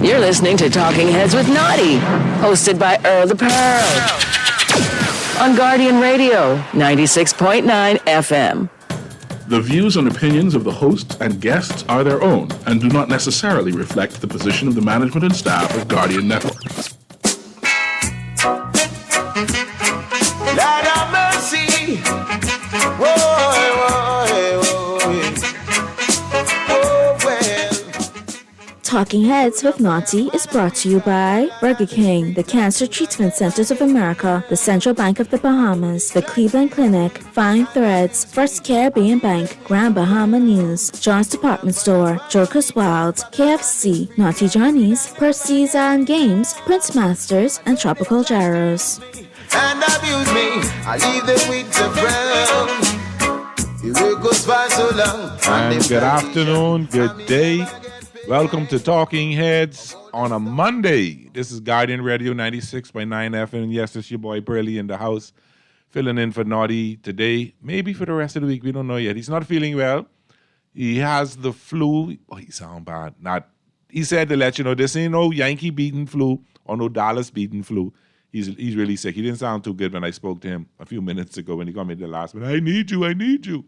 You're listening to Talking Heads with Naughty, hosted by Earl the Pearl. On Guardian Radio, 96.9 FM. The views and opinions of the hosts and guests are their own and do not necessarily reflect the position of the management and staff of Guardian Network. Lord have mercy. Whoa, well. Talking Heads with Naughty is brought to you by Burger King, the Cancer Treatment Centers of America, the Central Bank of the Bahamas, the Cleveland Clinic, Fine Threads, First Caribbean Bank, Grand Bahama News, John's Department Store, Joker's Wild, KFC, Naughty Johnny's, Percy's and Games, Prince Masters, and Tropical Gyros. And abuse me, I leave them with the ground. The way goes by so long. And good afternoon, good day. Welcome to Talking Heads on a Monday. This is Guardian Radio 96.9 FM. Yes, it's your boy Pearly in the house, filling in for Naughty today. Maybe for the rest of the week, we don't know yet. He's not feeling well. He has the flu. Oh, he sound bad. He said to let you know, this ain't no Yankee beating flu or no Dallas beating flu. He's really sick. He didn't sound too good when I spoke to him a few minutes ago when he got me the last minute. I need you.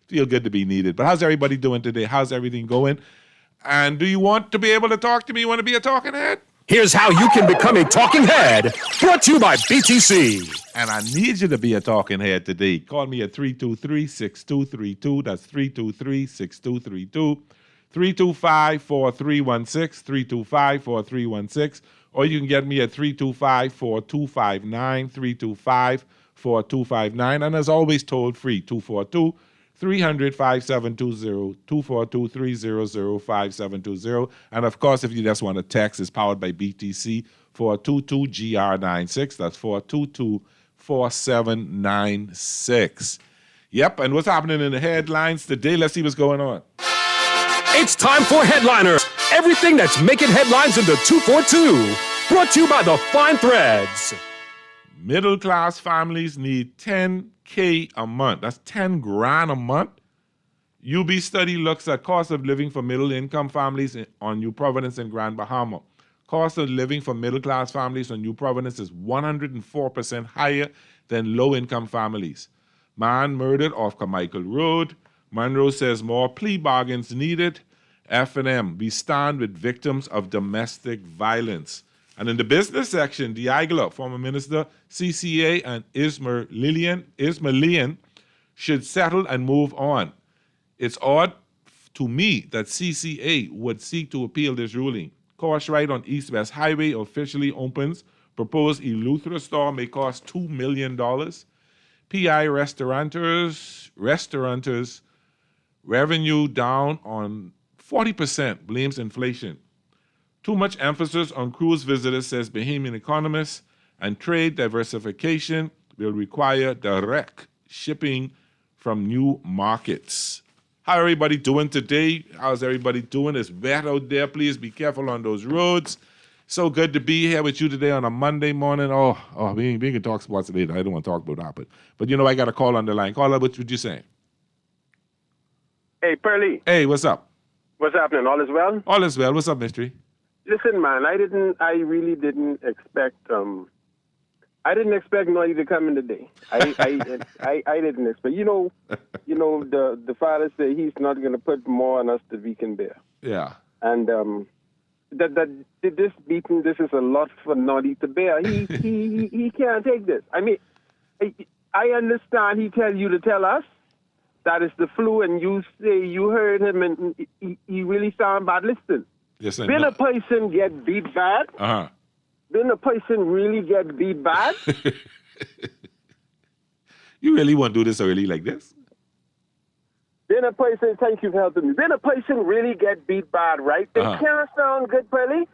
Feel good to be needed. But how's everybody doing today? How's everything going? And do you want to be able to talk to me? You want to be a talking head? Here's how you can become a talking head. Brought to you by BTC. And I need you to be a talking head today. Call me at 323-6232. That's 323-6232. 325-4316. 325-4316. Or you can get me at 325-4259. 325-4259. And as always, toll free, 242-300-5720, 242-300-5720. And of course, if you just want to text, it's powered by BTC, 422-GR96. That's 422-4796. Yep, and what's happening in the headlines today? Let's see what's going on. It's time for Headliners. Everything that's making headlines in the 242. Brought to you by the Fine Threads. Middle-class families need $10K a month. That's $10,000 a month. UB study looks at cost of living for middle-income families on New Providence and Grand Bahama. Cost of living for middle-class families on New Providence is 104% higher than low-income families. Man murdered off Carmichael Road. Monroe says more plea bargains needed. F&M, we stand with victims of domestic violence. And in the business section, Diagla, former minister, CCA, and Isma Lillian should settle and move on. It's odd to me that CCA would seek to appeal this ruling. Course ride on East-West Highway officially opens. Proposed Eleuthera store may cost $2 million. PI restaurateurs, revenue down on 40%, blames inflation. Too much emphasis on cruise visitors, says Bahamian economist, and trade diversification will require direct shipping from new markets. How everybody doing today? How's everybody doing? It's wet out there. Please be careful on those roads. So good to be here with you today on a Monday morning. We can talk sports later. I don't want to talk about that, but you know I got a call on the line. Caller, what would you say? Hey, Pearly. Hey, what's up? What's happening? All is well? All is well. What's up, Mystery? Listen, man, I really didn't expect Naughty to come in today. I didn't expect. You know, the father said he's not going to put more on us than we can bear. Yeah. And this beating, this is a lot for Naughty to bear. He can't take this. I mean, I understand he tell you to tell us that it's the flu, and you say you heard him, and he really sound bad. Listen. Yes, when a person get beat bad, when a person really get beat bad. You really want to do this early like this? Then a person, thank you for helping me. When a person really get beat bad, right? It can't sound good, Pearly.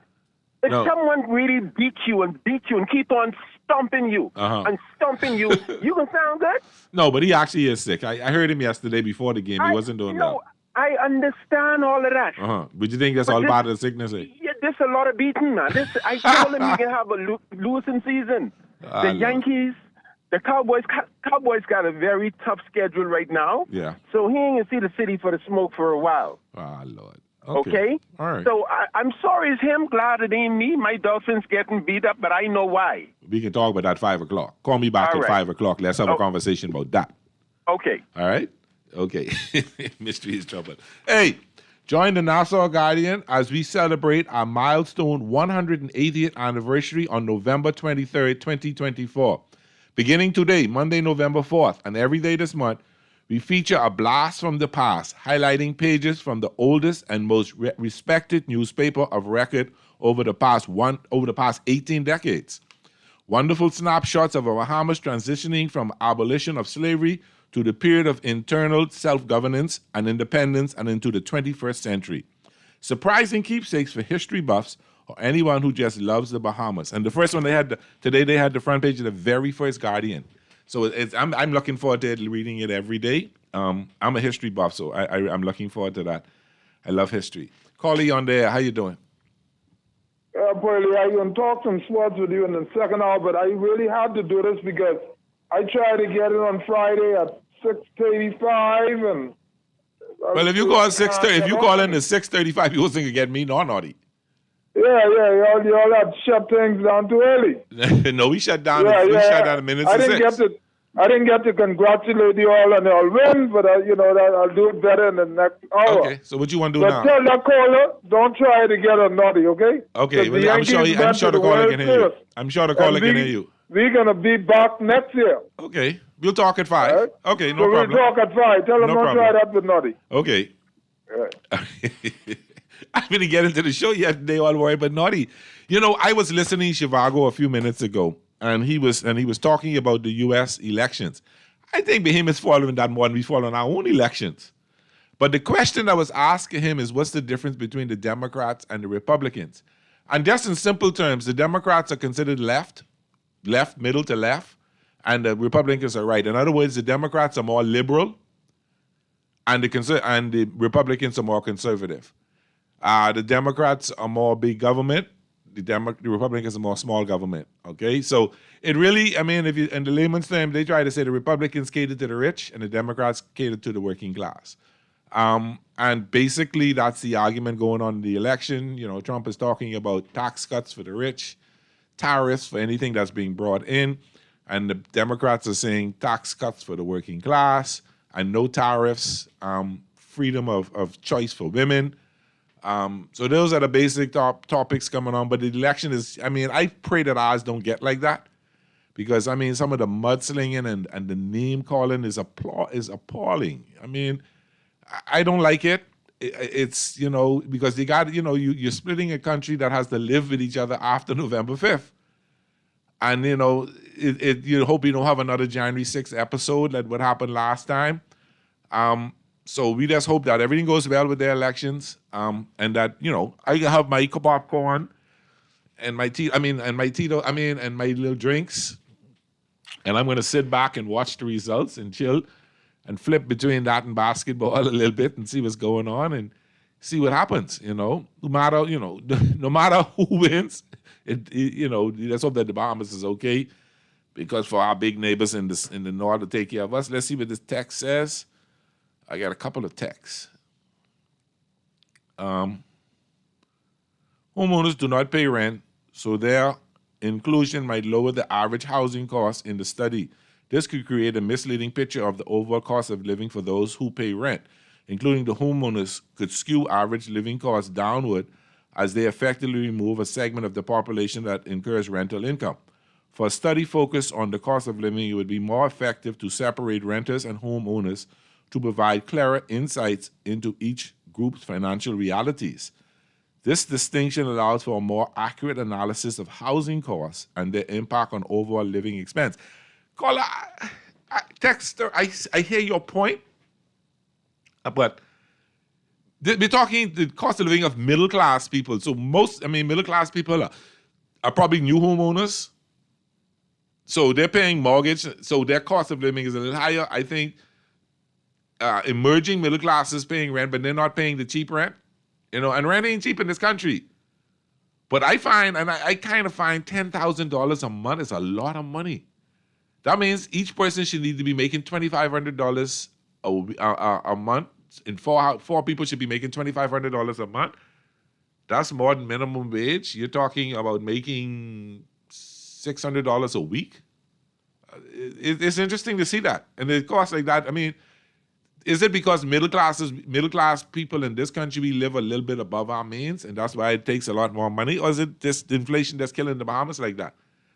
If someone really beat you and keep on stomping you and stomping you, you can sound good? No, but he actually is sick. I heard him yesterday before the game. He wasn't doing well. I understand all of that. But you think that's all part of the sickness? Yeah, there's a lot of beating, man. I told him he can have a losing season. The Yankees, the Cowboys got a very tough schedule right now. Yeah. So he ain't going to see the city for the smoke for a while. Ah, Lord. Okay? All right. So I'm sorry it's him. Glad it ain't me. My Dolphins getting beat up, but I know why. We can talk about that 5 o'clock. Call me back All at right. 5 o'clock. Let's have a conversation about that. Okay. All right? Okay. Mystery is trouble. Hey, join the Nassau Guardian as we celebrate our milestone 180th anniversary on November 23rd, 2024. Beginning today, Monday, November 4th, and every day this month, we feature a blast from the past, highlighting pages from the oldest and most respected newspaper of record over the past 18 decades. Wonderful snapshots of our Bahamas transitioning from abolition of slavery to the period of internal self-governance and independence and into the 21st century. Surprising keepsakes for history buffs or anyone who just loves the Bahamas. And the first one today they had the front page of the very first Guardian. So I'm looking forward to reading it every day. I'm a history buff, so I'm looking forward to that. I love history. Carly on there, how you doing? Pearlie, I can talk some sports with you in the second hour, but I really had to do this because I tried to get it on Friday at 6:35, and well, if you call 6:30, if you call in at 6:35, you wasn't gonna get me nor Naughty. Yeah, y'all had shut things down too early. No, we shut down. We shut down a minute to 6. I didn't get to congratulate you all on your win, but I'll do it better in the next hour. Okay, so what you want to do now? Tell that caller, don't try to get a Naughty, okay? Okay, well, I'm sure the caller can hear you. I'm sure the caller can hear you. We're gonna be back next year. Okay, we'll talk at 5. Right. Okay, no So problem. we'll talk at 5. Tell them No don't problem. try that with Naughty. Okay. All right. I'm going to get into the show yesterday, all worried, but Naughty. You know, I was listening to Shivago a few minutes ago, and he was talking about the U.S. elections. I think him is following that more than we follow our own elections. But the question I was asking him is, what's the difference between the Democrats and the Republicans? And just in simple terms, the Democrats are considered left, middle to left, and the Republicans are right. In other words, the Democrats are more liberal, and the Republicans are more conservative. The Democrats are more big government. The Republicans are more small government. Okay, so it really, I mean, if you in the layman's term, they try to say the Republicans cater to the rich and the Democrats cater to the working class. And basically, that's the argument going on in the election. You know, Trump is talking about tax cuts for the rich, tariffs for anything that's being brought in, and the Democrats are saying tax cuts for the working class and no tariffs, freedom of choice for women. So those are the basic topics coming on. But the election is, I mean, I pray that ours don't get like that, because I mean, some of the mudslinging and the name calling is appalling. I mean, I don't like it. It's, you know, because they got, you know, you're splitting a country that has to live with each other after November 5th. And, you know, you hope you don't have another January 6th episode like what happened last time. So we just hope that everything goes well with their elections, and that, you know, I can have my popcorn and my and my little drinks, and I'm going to sit back and watch the results and chill and flip between that and basketball a little bit and see what's going on and see what happens, you know. No matter who wins, you know, let's hope that the Bahamas is okay, because for our big neighbors in the north to take care of us. Let's see what this text says. I got a couple of texts. Homeowners do not pay rent, so their inclusion might lower the average housing cost in the study. This could create a misleading picture of the overall cost of living for those who pay rent. Including the homeowners could skew average living costs downward, as they effectively remove a segment of the population that incurs rental income. For a study focused on the cost of living, it would be more effective to separate renters and homeowners to provide clearer insights into each group's financial realities. This distinction allows for a more accurate analysis of housing costs and their impact on overall living expense. Caller, Texter, I hear your point, but we're talking the cost of living of middle-class people. So middle-class people are probably new homeowners. So they're paying mortgage, so their cost of living is a little higher. I think emerging middle class is paying rent, but they're not paying the cheap rent, you know, and rent ain't cheap in this country. But I find, and I kind of find $10,000 a month is a lot of money. That means each person should need to be making $2,500 a month four people should be making $2,500 a month. That's more than minimum wage. You're talking about making $600 a week. It's interesting to see that, and it costs like that. I mean, is it because middle class people in this country, we live a little bit above our means, and that's why it takes a lot more money, or is it this inflation that's killing the Bahamas like that?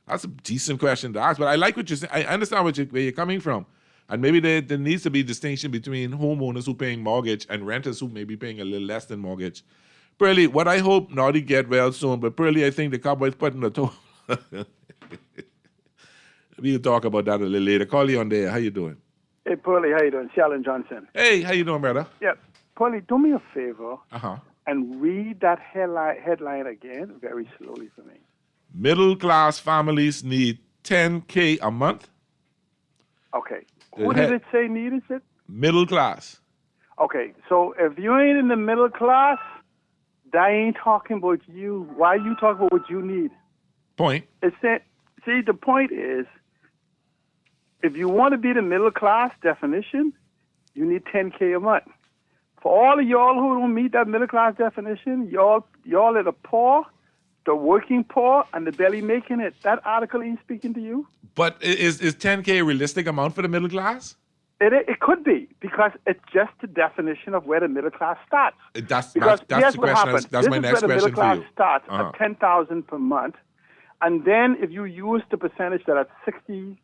That's a decent question to ask. But I like what you're saying. I understand where you're coming from, and maybe there needs to be a distinction between homeowners who paying mortgage and renters who may be paying a little less than mortgage. Pearlie, what I hope Naughty get well soon, but Pearlie, I think the Cowboys putting the toe. We'll talk about that a little later. Call you on there. How you doing? Hey, Pearlie, how you doing? Sheldon Johnson. Hey, how you doing, brother? Yeah. Pearlie, do me a favor Uh-huh. and read that headline again very slowly for me. Middle-class families need $10K a month. Okay. Who did it say needed it? Middle class. Okay, so if you ain't in the middle class, that ain't talking about you. Why you talking about what you need? Point. See, the point is, if you want to be the middle class definition, you need $10K a month. For all of y'all who don't meet that middle class definition, y'all are the poor, the working poor, and the barely making it. That article ain't speaking to you. But is $10K a realistic amount for the middle class? It could be, because it's just the definition of where the middle class starts. That's the question. That's my next question for you. This is where the middle class starts at $10,000 per month, and then if you use the percentage that at 67%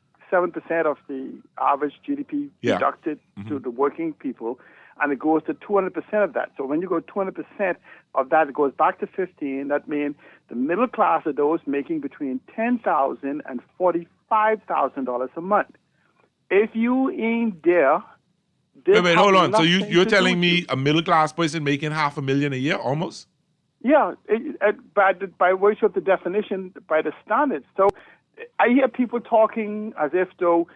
of the average GDP deducted to the working people, and it goes to 200% of that. So when you go 200% of that, it goes back to 15. That means the middle class are those making between $10,000 and $45,000 a month. If you ain't there, wait, hold on. So you're telling me a middle class person making $500,000 a year, almost? Yeah, by virtue of the definition, by the standards. So I hear people talking as if though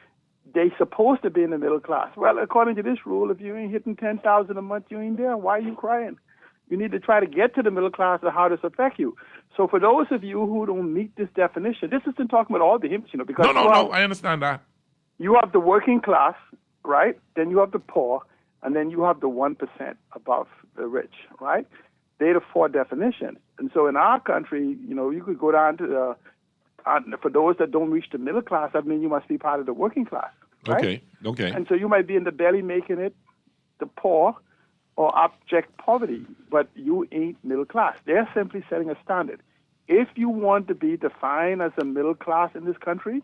they're supposed to be in the middle class. Well, according to this rule, if you ain't hitting $10,000 a month, you ain't there. Why are you crying? You need to try to get to the middle class and how this affect you. So for those of you who don't meet this definition, this isn't talking about all the hymns, because No, I understand that. You have the working class, right? Then you have the poor, and then you have the 1% above the rich, right? They're the four definitions. And so in our country, you could go down to for those that don't reach the middle class, that means you must be part of the working class, right? Okay. And so you might be in the barely making it, the poor, or abject poverty, but you ain't middle class. They're simply setting a standard. If you want to be defined as a middle class in this country,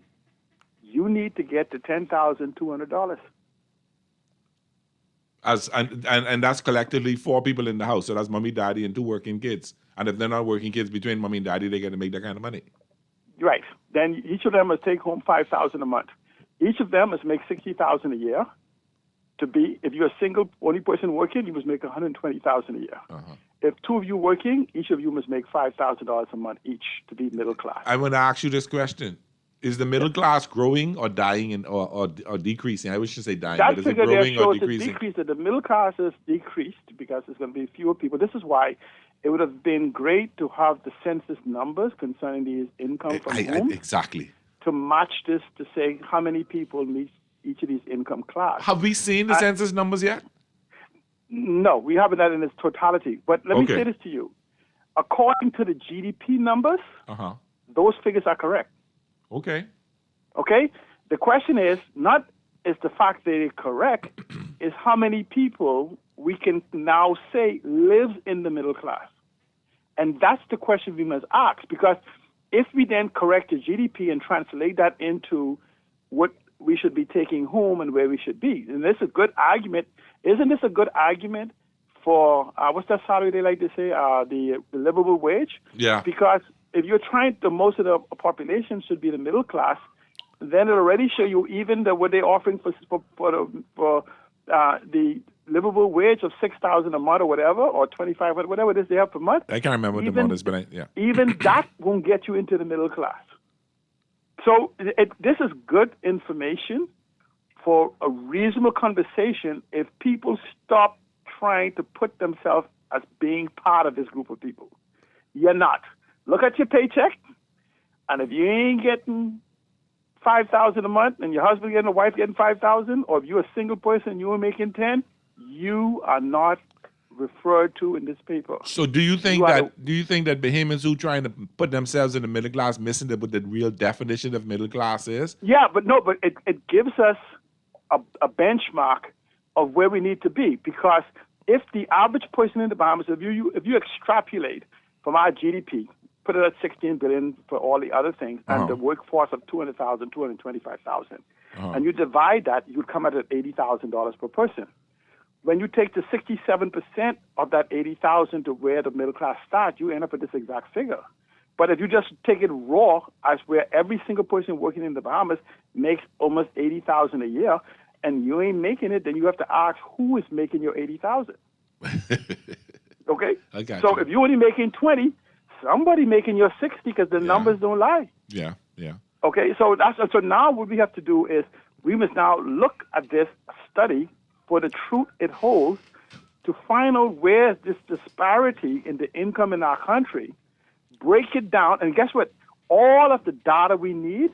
you need to get to $10,200. And that's collectively four people in the house. So that's mommy, daddy, and two working kids. And if they're not working kids, between mommy and daddy, they got to make that kind of money. Right. Then each of them must take home $5,000 a month. Each of them must make $60,000 a year. If you're a single only person working, you must make $120,000 a year. Uh-huh. If two of you working, each of you must make $5,000 a month each to be middle class. I want to ask you this question. Is the middle class growing or dying or decreasing? I should say dying, but is it growing or decreasing? The middle class is decreased because there's going to be fewer people. This is why it would have been great to have the census numbers concerning these income from homes. Exactly. To match this to say how many people meet each of these income class. Have we seen the census numbers yet? No, we haven't that in its totality. But let me say this to you. According to the GDP numbers, those figures are correct. Okay. The question is not is the fact that they're correct, is how many people we can now say lives in the middle class. And that's the question we must ask, because if we then correct the GDP and translate that into what we should be taking home and where we should be, and this is a good argument. Isn't this a good argument for, what's that salary they like to say, the livable wage? Yeah. Because if you're trying to, most of the population should be the middle class, then it'll already show you even what they're offering for the livable wage of $6,000 a month or whatever, or $2,500, whatever it is they have per month. I can't remember what the amount is, but even that won't get you into the middle class. So this is good information for a reasonable conversation if people stop trying to put themselves as being part of this group of people. You're not. Look at your paycheck, and if you ain't getting $5,000 a month, and your husband getting a wife getting $5,000, or if you're a single person and you are making $10,000, you are not referred to in this paper. So do you think that Bahamians who trying to put themselves in the middle class missing what the real definition of middle class is? Yeah, but it gives us a benchmark of where we need to be, because if the average person in the Bahamas, if you extrapolate from our GDP, put it at 16 billion for all the other things, and the workforce of 200,000, 225,000, and you divide that, you'd come out at $80,000 per person. When you take the 67% of that 80,000 to where the middle class starts, you end up at this exact figure. But if you just take it raw, as where every single person working in the Bahamas makes almost 80,000 a year, and you ain't making it, then you have to ask who is making your 80,000. Okay? I got so you. if you're only making 20, somebody making your 60 because the numbers don't lie. Yeah. Okay, so now what we have to do is we must now look at this study for the truth it holds to find out where this disparity in the income in our country, break it down, and guess what? All of the data we need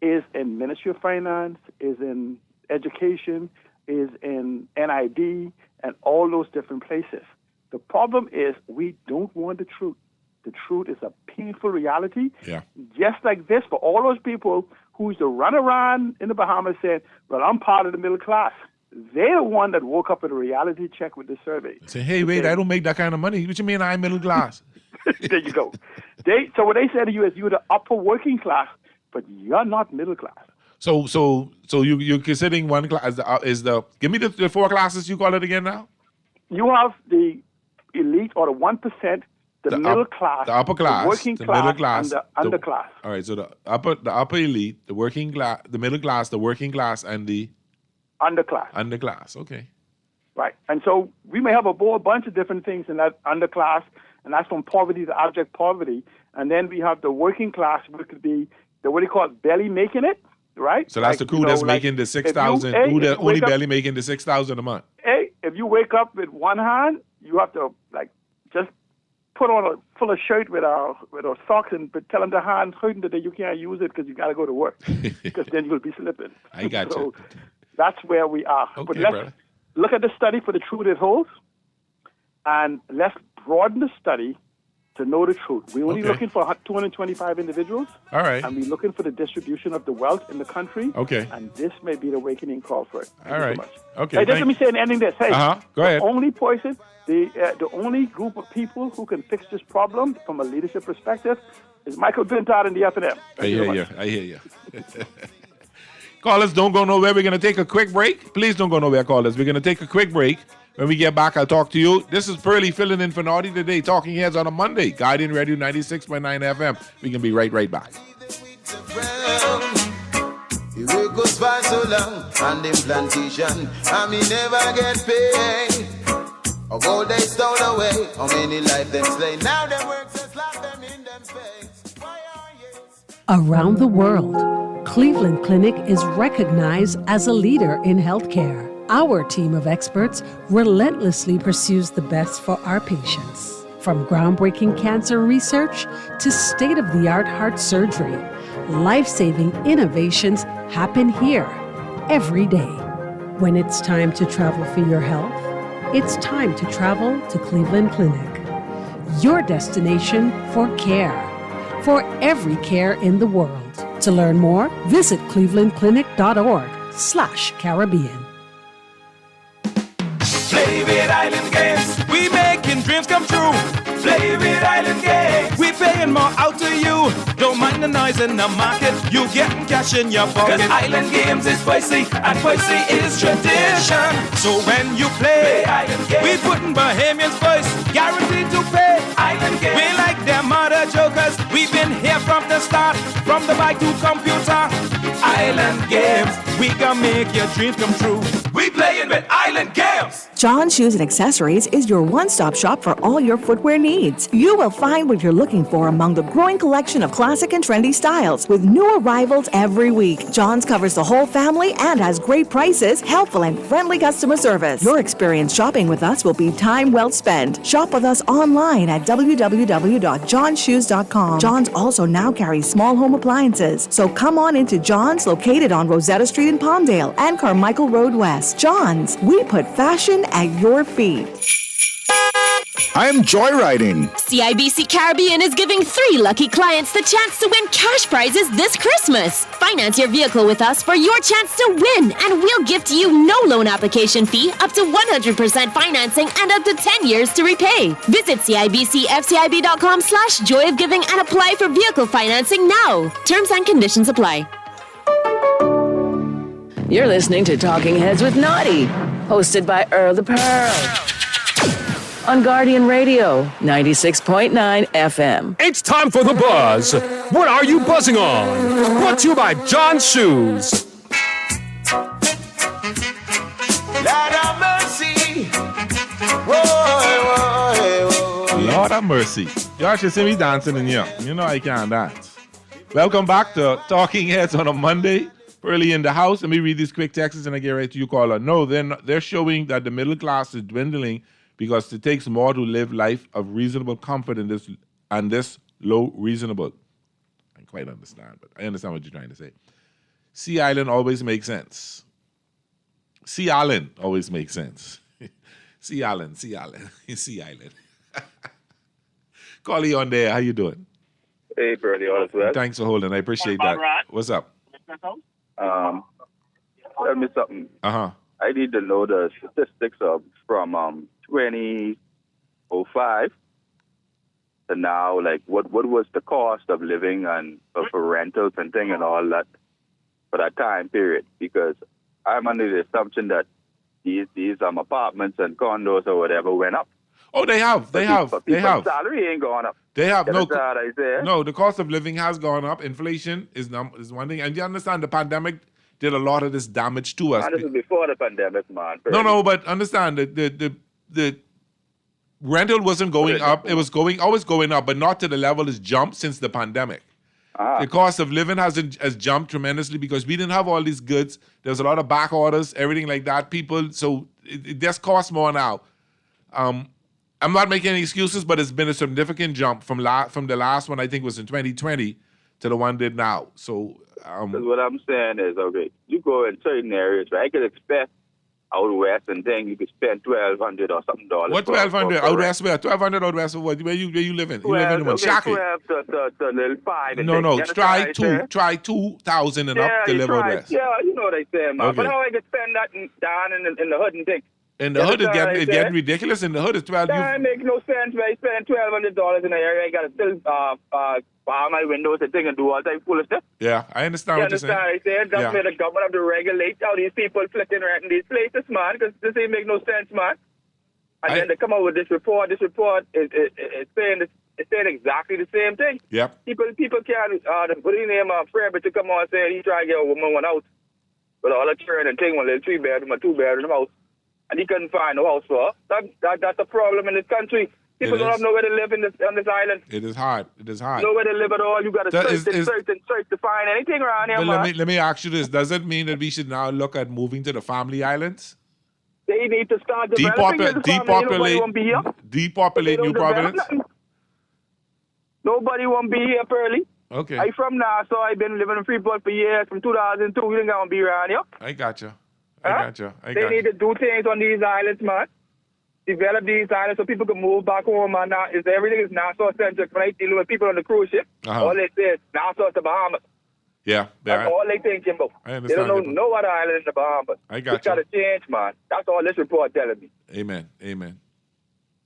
is in Ministry of Finance, is in education, is in NID, and all those different places. The problem is we don't want the truth. The truth is a painful reality. Yeah. Just like this, for all those people who used to run around in the Bahamas saying, well, I'm part of the middle class. They're the one that woke up with a reality check with the survey. Say, hey, wait, I don't make that kind of money. What you mean I'm middle class? There you go. So what they say to you is you're the upper working class, but you're not middle class. So you're considering one class give me the four classes you call it again now? You have the elite or the 1%, the middle class, the upper class, the working the class, middle class, and the underclass. All right, so the upper elite, the working class, the middle class, the working class, and the underclass. Underclass, okay. Right, and so we may have a whole bunch of different things in that underclass, and that's from poverty to abject poverty. And then we have the working class, which could be what do you call it, barely making it, right? So that's the crew that's making the 6,000, who they're only barely making the 6,000 a month. Hey, if you wake up with one hand, you have to just put on a full shirt with our socks and tell them the hand hurting today you can't use it because you got to go to work because then you'll be slipping. I got you. That's where we are. Okay, but let's brother. look at the study for the truth it holds, and let's broaden the study to know the truth. We're only looking for 225 individuals. All right. And we're looking for the distribution of the wealth in the country. Okay. And this may be the awakening call for it. All right. So much. Okay. Hey, just let me say in ending this. Hey, Go ahead. The only person, the only group of people who can fix this problem from a leadership perspective is Michael Bintard and the F&M. I hear you. Callers, don't go nowhere. We're going to take a quick break. Please don't go nowhere, callers. We're going to take a quick break. When we get back, I'll talk to you. This is Pearly filling in for Naughty today. Talking Heads on a Monday. Guardian Radio 96.9 FM. We can be right back. The work goes by so long on them plantation, and me never get paid. Of all they stole away, how many life them slay. Now them work just lock them in them face. Around the world, Cleveland Clinic is recognized as a leader in healthcare. Our team of experts relentlessly pursues the best for our patients. From groundbreaking cancer research to state-of-the-art heart surgery, life-saving innovations happen here every day. When it's time to travel for your health, it's time to travel to Cleveland Clinic. Your destination for care, for every care in the world. To learn more, visit clevelandclinic.org/Caribbean. Play with Island Games, we making dreams come true. Play with Island Games, we paying more out to you. Don't mind the noise in the market, you getting cash in your pocket. 'Cause Island Games is spicy, and spicy is tradition. So when you play Island Games, we putting Bahamians first, guaranteed to pay. Island Games, we like them other jokers. We've been here from the start, from the bike to computer. Island Games, we gonna make your dreams come true. We playing with Island Games. John Shoes and Accessories is your one-stop shop for all your footwear needs. You will find what you're looking for among the growing collection of classic and trendy styles with new arrivals every week. John's covers the whole family and has great prices, helpful and friendly customer service. Your experience shopping with us will be time well spent. Shop with us online at www.johnshoes.com. John's also now carries small home appliances, so come on into John's located on Rosetta Street in Palmdale and Carmichael Road West. John's, we put fashion at your feet. I'm joyriding. CIBC Caribbean is giving 3 lucky clients the chance to win cash prizes this Christmas. Finance your vehicle with us for your chance to win, and we'll gift you no loan application fee, up to 100% financing, and up to 10 years to repay. Visit CIBCFCIB.com/joyofgiving and apply for vehicle financing now. Terms and conditions apply. You're listening to Talking Heads with Naughty, hosted by Earl the Pearl. On Guardian Radio, 96.9 FM. It's time for The Buzz. What are you buzzing on? Brought to you by John's Shoes. Lord have mercy. Lord have mercy. Y'all should see me dancing in here. You know I can't dance. Welcome back to Talking Heads on a Monday. Early in the house. Let me read these quick texts and I get right to you, caller. No, they're showing that the middle class is dwindling because it takes more to live life of reasonable comfort in this low reasonable. I don't quite understand, but I understand what you're trying to say. Sea Island always makes sense. Sea Island always makes sense. Sea Island. Sea Island. Callie on there. How you doing? Hey, Bernie, all is well. Thanks for holding. I appreciate that. What's up? Tell me something. Uh-huh. I need to know the statistics from 2005 to now. Like, what was the cost of living and for rentals and thing and all that for that time period? Because I'm under the assumption that these apartments and condos or whatever went up. Oh, they have. They have. Salary ain't gone up. They have. No, the cost of living has gone up. Inflation is one thing. And you understand the pandemic did a lot of this damage to us. And this is before the pandemic, man. No, but understand that the rental wasn't going up. It was always going up, but not to the level it's jumped since the pandemic. The cost of living has jumped tremendously because we didn't have all these goods. There was a lot of back orders, everything like that. So it just costs more now. I'm not making any excuses, but it's been a significant jump from the last one I think was in 2020 to the one did now. So what I'm saying is, okay, you go in certain areas, right? I could expect out west and then you could spend $1,200 or something dollars. What $1,200 out west? Where $1,200 out west? Where you live in? You live in Shackly. 12 to little 5. No. Try 2,000 and up to live out west. Yeah, you know what I say, man. Okay. But how I could spend that down in the hood and thing? In the hood, it's getting ridiculous. In the hood, it's 12. That make no sense. I spend $1,200 in an area. I got to still bar my windows and thing and do all that full of stuff. Yeah, I understand what you're saying. I say that's where the government have to regulate how these people flicking around in these places, man. Because this ain't make no sense, man. And then they come out with this report. This report is saying exactly the same thing. Yep. People can't. What do you name? Fred, but to come on saying he try to get a woman one out with all the children and thing, one little 3-bedroom, a 2-bedroom house. And he couldn't find no house for her. That's a problem in this country. People don't have nowhere to live on this island. It is hard. Nowhere to live at all. You got to search to find anything around here, man. Let me ask you this. Does it mean that we should now look at moving to the family islands? They need to start developing depopulate New Providence? Nobody won't be here, Pearly. Okay. I from Nassau. I've been living in Freeport for years. From 2002, you didn't want to be around here. I got you. They need to do things on these islands, man. Develop these islands so people can move back home, man. Now, everything is Nassau-centric. When I deal with people on the cruise ship, all they say is Nassau to the Bahamas. Yeah. That's all they thinking about. I understand. They don't know no other island in the Bahamas. I got It's got to change, man. That's all this report telling me. Amen.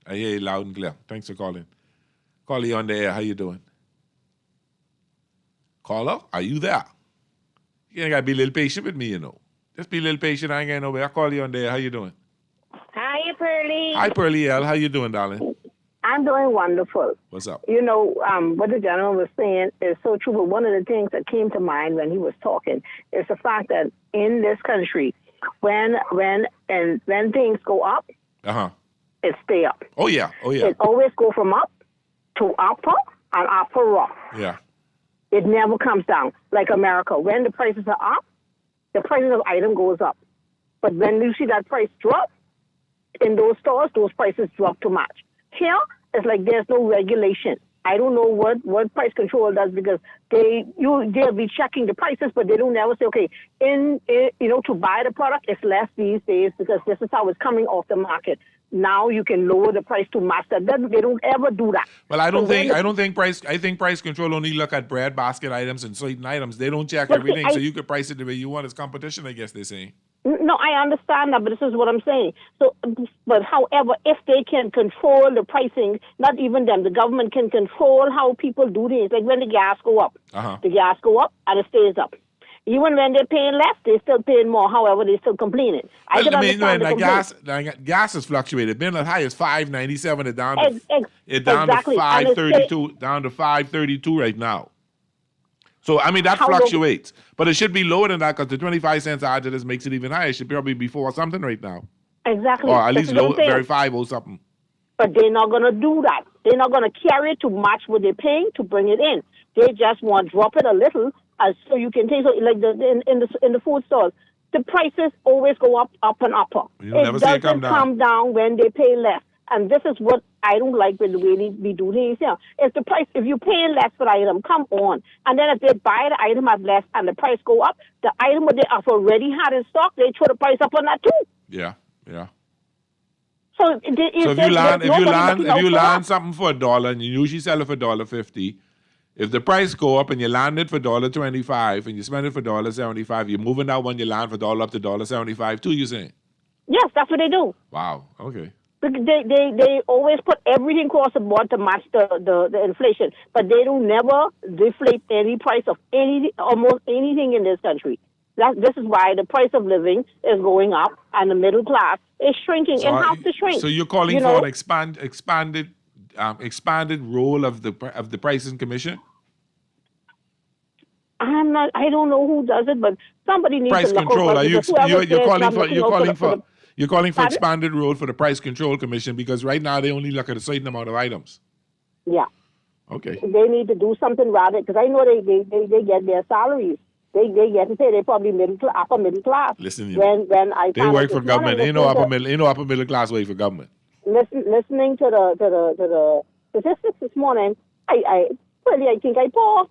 I hear you loud and clear. Thanks for calling. Callie on the air. How you doing? Caller, are you there? You ain't got to be a little patient with me, you know. Just be a little patient. I ain't going nowhere. I call you on there. How you doing? Hi, Pearly. Hi, Pearly L. How you doing, darling? I'm doing wonderful. What's up? You know, what the gentleman was saying is so true, but one of the things that came to mind when he was talking is the fact that in this country, when things go up, it stay up. Oh, yeah. It always go from up to upper and upper up. Yeah. It never comes down. Like America, when the prices are up, the prices of item goes up. But when you see that price drop, in those stores, those prices drop to match. Here, it's like there's no regulation. I don't know what price control does, because they'll be checking the prices, but they don't ever say, okay, to buy the product it's less these days because this is how it's coming off the market. Now you can lower the price to match that. They don't ever do that. Well, I think price control only look at bread basket items and certain items. They don't check everything, so you could price it the way you want. It's competition, I guess they're saying. No, I understand that, but this is what I'm saying. So, but however, if they can control the pricing, not even them, the government can control how people do things. Like when the gas go up, the gas go up and it stays up. Even when they're paying less, they're still paying more. However, they're still complaining. Gas has fluctuated. Been as high as $5.97. It's down to exactly. $5.32. Down to $5.32 right now. So, that fluctuates. But it should be lower than that because the 25 cents out of this makes it even higher. It should probably be 4 something right now. Exactly. Or at least very 5 or something. But they're not going to do that. They're not going to carry it to match what they're paying to bring it in. They just want to drop it a little so you can take, so like in the food stores, the prices always go up and up. You never see it come down when they pay less. And this is what I don't like with the way we do things here. If you pay less for the item, come on. And then if they buy the item at less and the price go up, the item that they have already had in stock, they throw the price up on that too. Yeah. So if you land something for $1 and you usually sell it for $1.50, if the price go up and you land it for $1.25 and you spend it for $1.75, you're moving that one you land for $1 up to $1.75 too, you saying? Yes, that's what they do. Wow. Okay. They always put everything across the board to match the inflation, but they don't never deflate any price of almost anything in this country. This is why the price of living is going up and the middle class is shrinking and has to shrink. So you're calling for an expanded role of the pricing commission? I don't know who does it, but somebody needs price to look control. over. You're calling for expanded role for the price control commission because right now they only look at a certain amount of items. Yeah. Okay. They need to do something rather because I know they get their salaries. They get to pay. They're probably upper middle class. Listen, they work for government. Ain't no upper middle class work for government. Listening to the statistics this morning, I think I poor.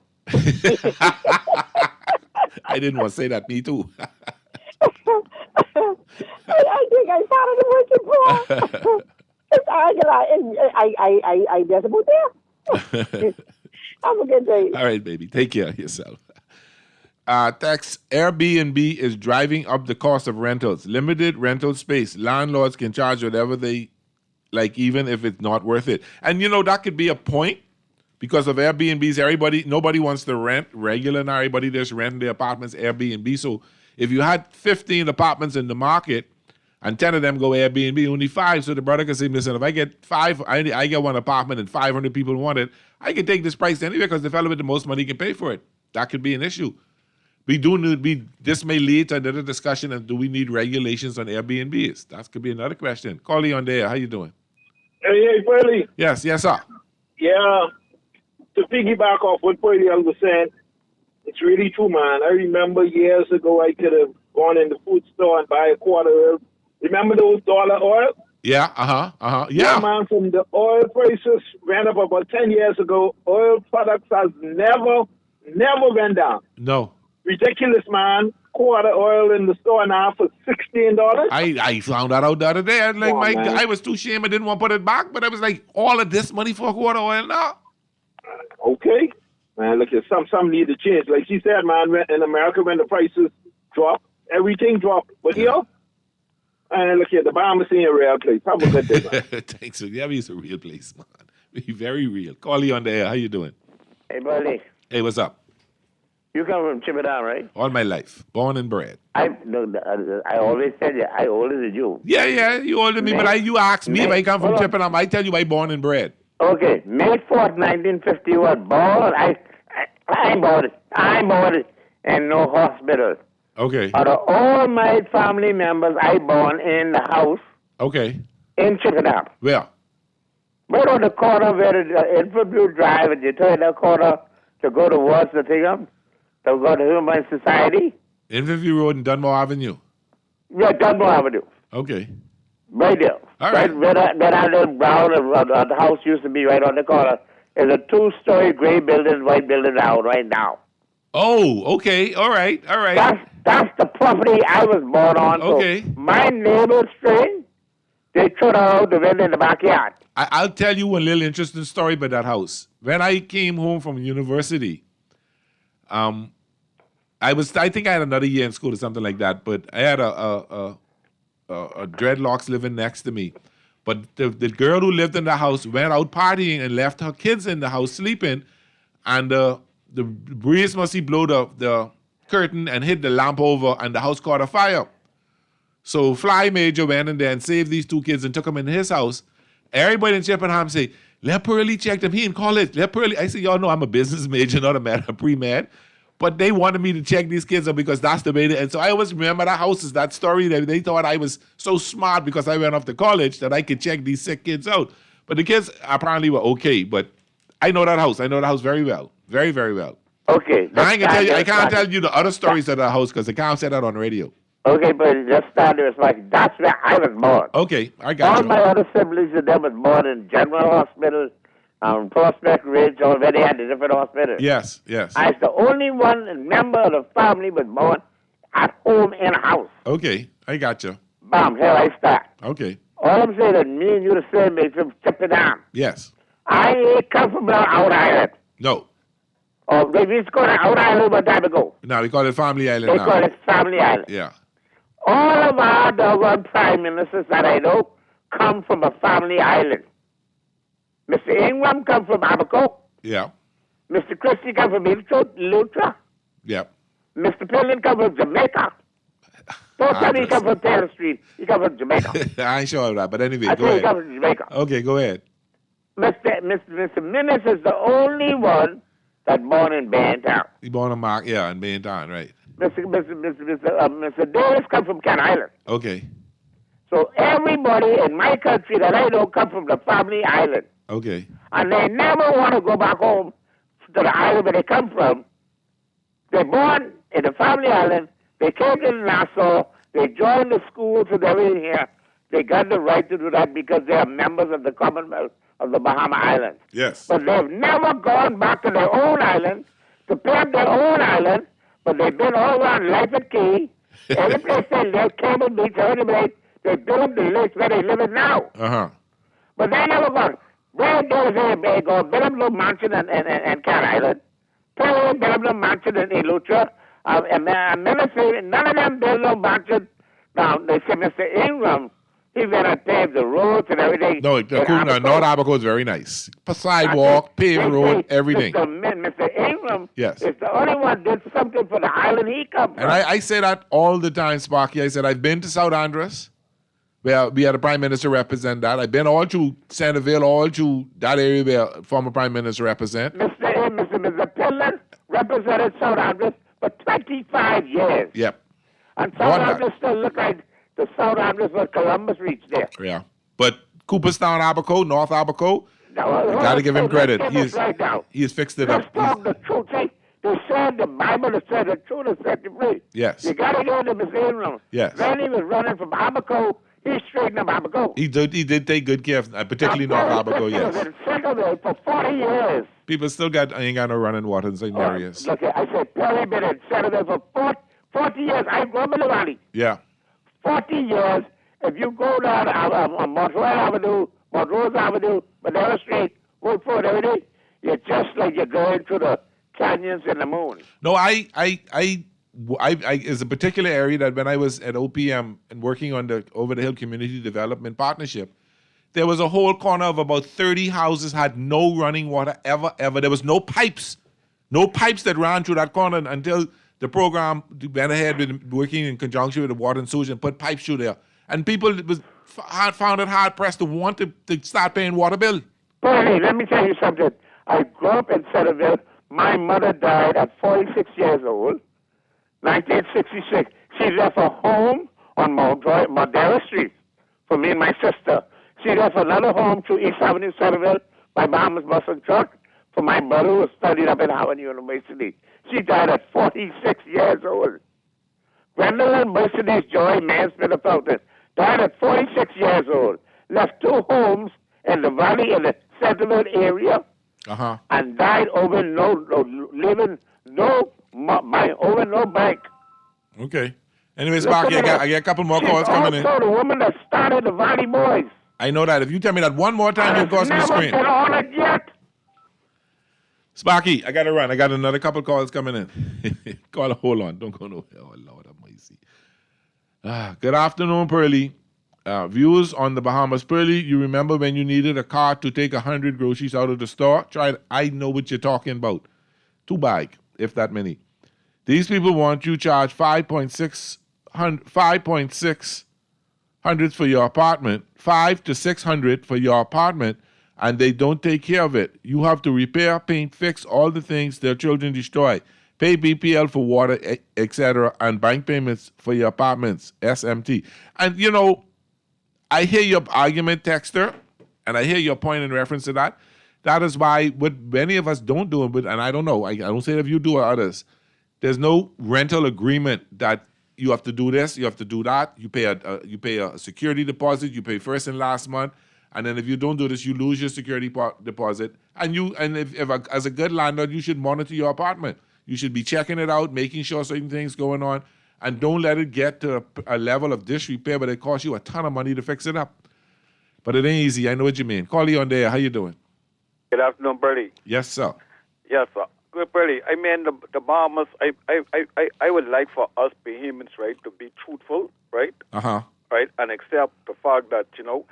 I didn't want to say that. Me too. I think I started working poor. I guess about there. Have a good day. All right, baby. Take care of yourself. Text, Airbnb is driving up the cost of rentals. Limited rental space. Landlords can charge whatever they like, even if it's not worth it. And, that could be a point because of Airbnbs. Nobody wants to rent regular now. Everybody just renting their apartments Airbnb. So if you had 15 apartments in the market and 10 of them go Airbnb, only 5. So the brother can say, listen, if I get 5, I get one apartment and 500 people want it, I can take this price anyway because the fellow with the most money can pay for it. That could be an issue. This may lead to another discussion of do we need regulations on Airbnbs? That could be another question. Callie on there. How you doing? Hey, Pearly. Yes, sir. Yeah. To piggyback off what Pearly was saying, it's really true, man. I remember years ago I could have gone in the food store and buy a quarter oil. Remember those dollar oil? Yeah, Yeah, man, from the oil prices ran up about 10 years ago, oil products has never went down. No. Ridiculous, man. Quarter oil in the store now for $16. I found that out the other day. I was too ashamed I didn't want to put it back, but I was like, all of this money for a quarter oil now? Okay. Man, look, some need to change. Like she said, man, in America, when the prices drop, everything dropped. But here, and look here, the Bahamas ain't a real place. Have a good day, man. Thanks. It's a real place, man. Very real. Callie on the air. How you doing? Hey, buddy. Hey, what's up? You come from Chippewa, right? All my life. Born and bred. I always tell you, I older than you. Yeah, you older than me, but you ask me if I come from Chippewa, I tell you I born and bred. Okay, May 4th, 1951, born. I'm born in no hospital. Okay. Out of all my family members, I born in the house. Okay. In Chippewa. Where? Right on the corner where the Infantry Drive, and you turn that corner to go towards the thing up. To go to Human Society. Infantry Road and Dunmore Avenue. Yeah, Dunmore Avenue. Okay. Right there. All right. Where that little brown the house used to be right on the corner. is a 2-story gray building, white building down right now. Oh, okay. All right. That's the property I was born on. Okay. So my neighbor's string, they threw it out the window in the backyard. I'll tell you one little interesting story about that house. When I came home from university, I think I had another year in school or something like that, but I had a dreadlocks living next to me. But the girl who lived in the house went out partying and left her kids in the house sleeping, and the breeze must have blown the curtain and hit the lamp over, and the house caught a fire. So Fly Major went in there and saved these 2 kids and took them in his house. Everybody in Chippenham say, let Pearlie check them. He in college. Let Pearlie. I said, y'all know I'm a business major, not a pre-med. But they wanted me to check these kids out because that's the way. And so I always remember that house is that story that they thought I was so smart because I went off to college that I could check these sick kids out. But the kids apparently were okay. But I know that house. I know the house very well. Very, very well. Okay. I can't tell you the other stories of that house because I can't say that on the radio. Okay, but just stand there. It's like, that's where I was born. Okay, I got All you. my other siblings and them was born in General Hospital, Prospect Ridge, already had a different hospital. Yes. I was the only one member of the family was born at home in a house. Okay, I got you. Bam, here I start. Okay. All I'm saying is me and you the same mate from Chippenham. Yes. I ain't come from Out Island. No. Oh, they used to call it Out Island a time ago. Now we call it Family Island They now. call it Family Island. Yeah. All of our doggone prime ministers that I know come from a family island. Mr. Ingram come from Abaco. Yeah. Mr. Christie come from Lutra. Yeah. Mr. Pillin come from Jamaica. Don't tell me he come from Taylor Street. He come from Jamaica. I ain't sure of that, but anyway, I go think he ahead. come from Jamaica. Okay, go ahead. Mr. Minnis is the only one that born in Baintown. You born in Mark, yeah, in Baintown, right. Mr. Davis come from Cat Island. Okay. So everybody in my country that I know come from the family island. Okay. And they never want to go back home to the island where they come from. They're born in the family island. They came to Nassau. They joined the schools and everything here. They got the right to do that because they are members of the Commonwealth of the Bahama Islands. Yes. But they've never gone back to their own island to plant their own island. But they've been all around Life at Key. Every place they live, Cable Beach, every place, they built up the lakes where they live in now. Uh-huh. But they never gone. Where they go, build up the mansion in Cat Island. Build up the mansion in Lutra. And Ministry, none of them build no mansion. Now, they say Mr. Ingram, he went and paved the roads and everything. No, North Abaco is very nice. Sidewalk, paved road, everything. Mr. Ingram Yes. is the only one did something for the island he come from. And I say that all the time, Sparky. I said, I've been to South Andres, where we had a prime minister represent that. I've been all through Centerville, all through that area where former prime minister represent. Mr. Pillin represented South Andres for 25 years. Yep. And South Andres still look like the South Andres where Columbus reached there. Yeah. But Cooperstown, Abaco, North Abaco, got to give him credit. He has fixed it up. Let's talk the truth. See, they said the Bible has said the truth has set you free. Yes. You got to go to Mr. Ingram. Yes. When he was running from Abaco, he straightened up Abaco. He did take good care of, particularly North Abaco, yes. He was in Centerville for 40 years. People still ain't got no running water in St. Mary's. Look, I said, Perry been in Centerville for 40 years. I grew up in the valley. Yeah. 40 years. If you go down on Montrose Avenue, Madera Street, Woodford, everything, you're just like you're going through the canyons in the moon. No, I is a particular area that when I was at OPM and working on the Over the Hill Community Development Partnership, there was a whole corner of about 30 houses had no running water ever. There was no pipes that ran through that corner until the program went ahead with working in conjunction with the Water and Sewage and put pipes through there. And people found it hard-pressed to want to start paying water bill. Bernie, let me tell you something. I grew up in Centerville. My mother died at 46 years old, 1966. She left a home on Madera Street for me and my sister. She left another home to East Avenue, Centerville, by Bahamas Bus and Truck, for my brother who studied up at Howard University. She died at 46 years old. Gwendolyn Mercedes Joy Mansfield of Fountain died at 46 years old. Left two homes in the valley in the Centerville area and died over over no bank. Okay. Anyways, Sparky, I get a couple more calls coming in. Also, the woman that started the Valley Boys. I know that. If you tell me that one more time, you'll cause me scream. Never put on it yet. Sparky, I got to run. I got another couple calls coming in. Hold on. Don't go nowhere. Oh, Lord have mercy. Good afternoon, Pearlie. Views on the Bahamas. Pearlie, you remember when you needed a car to take 100 groceries out of the store? Try it. I know what you're talking about. 2 bag, if that many. These people want you charge 5.6 hundreds for your apartment, 5 to 600 for your apartment, and they don't take care of it. You have to repair, paint, fix all the things their children destroy. Pay BPL for water, etc., and bank payments for your apartments, SMT. And, you know, I hear your argument, Texter, and I hear your point in reference to that. That is why what many of us don't do, and I don't know, I don't say if you do or others, there's no rental agreement that you have to do this, you have to do that. You pay a security deposit, you pay first and last month, and then if you don't do this, you lose your security deposit. And as a good landlord, you should monitor your apartment. You should be checking it out, making sure certain things going on, and don't let it get to a level of disrepair, but it costs you a ton of money to fix it up. But it ain't easy. I know what you mean. Call you on there. How you doing? Good afternoon, Bertie. Yes, sir. Yes, sir. Good, Bertie. I mean, the Bahamas, I would like for us Bahamians, right, to be truthful, right? Right, and accept the fact that, you know,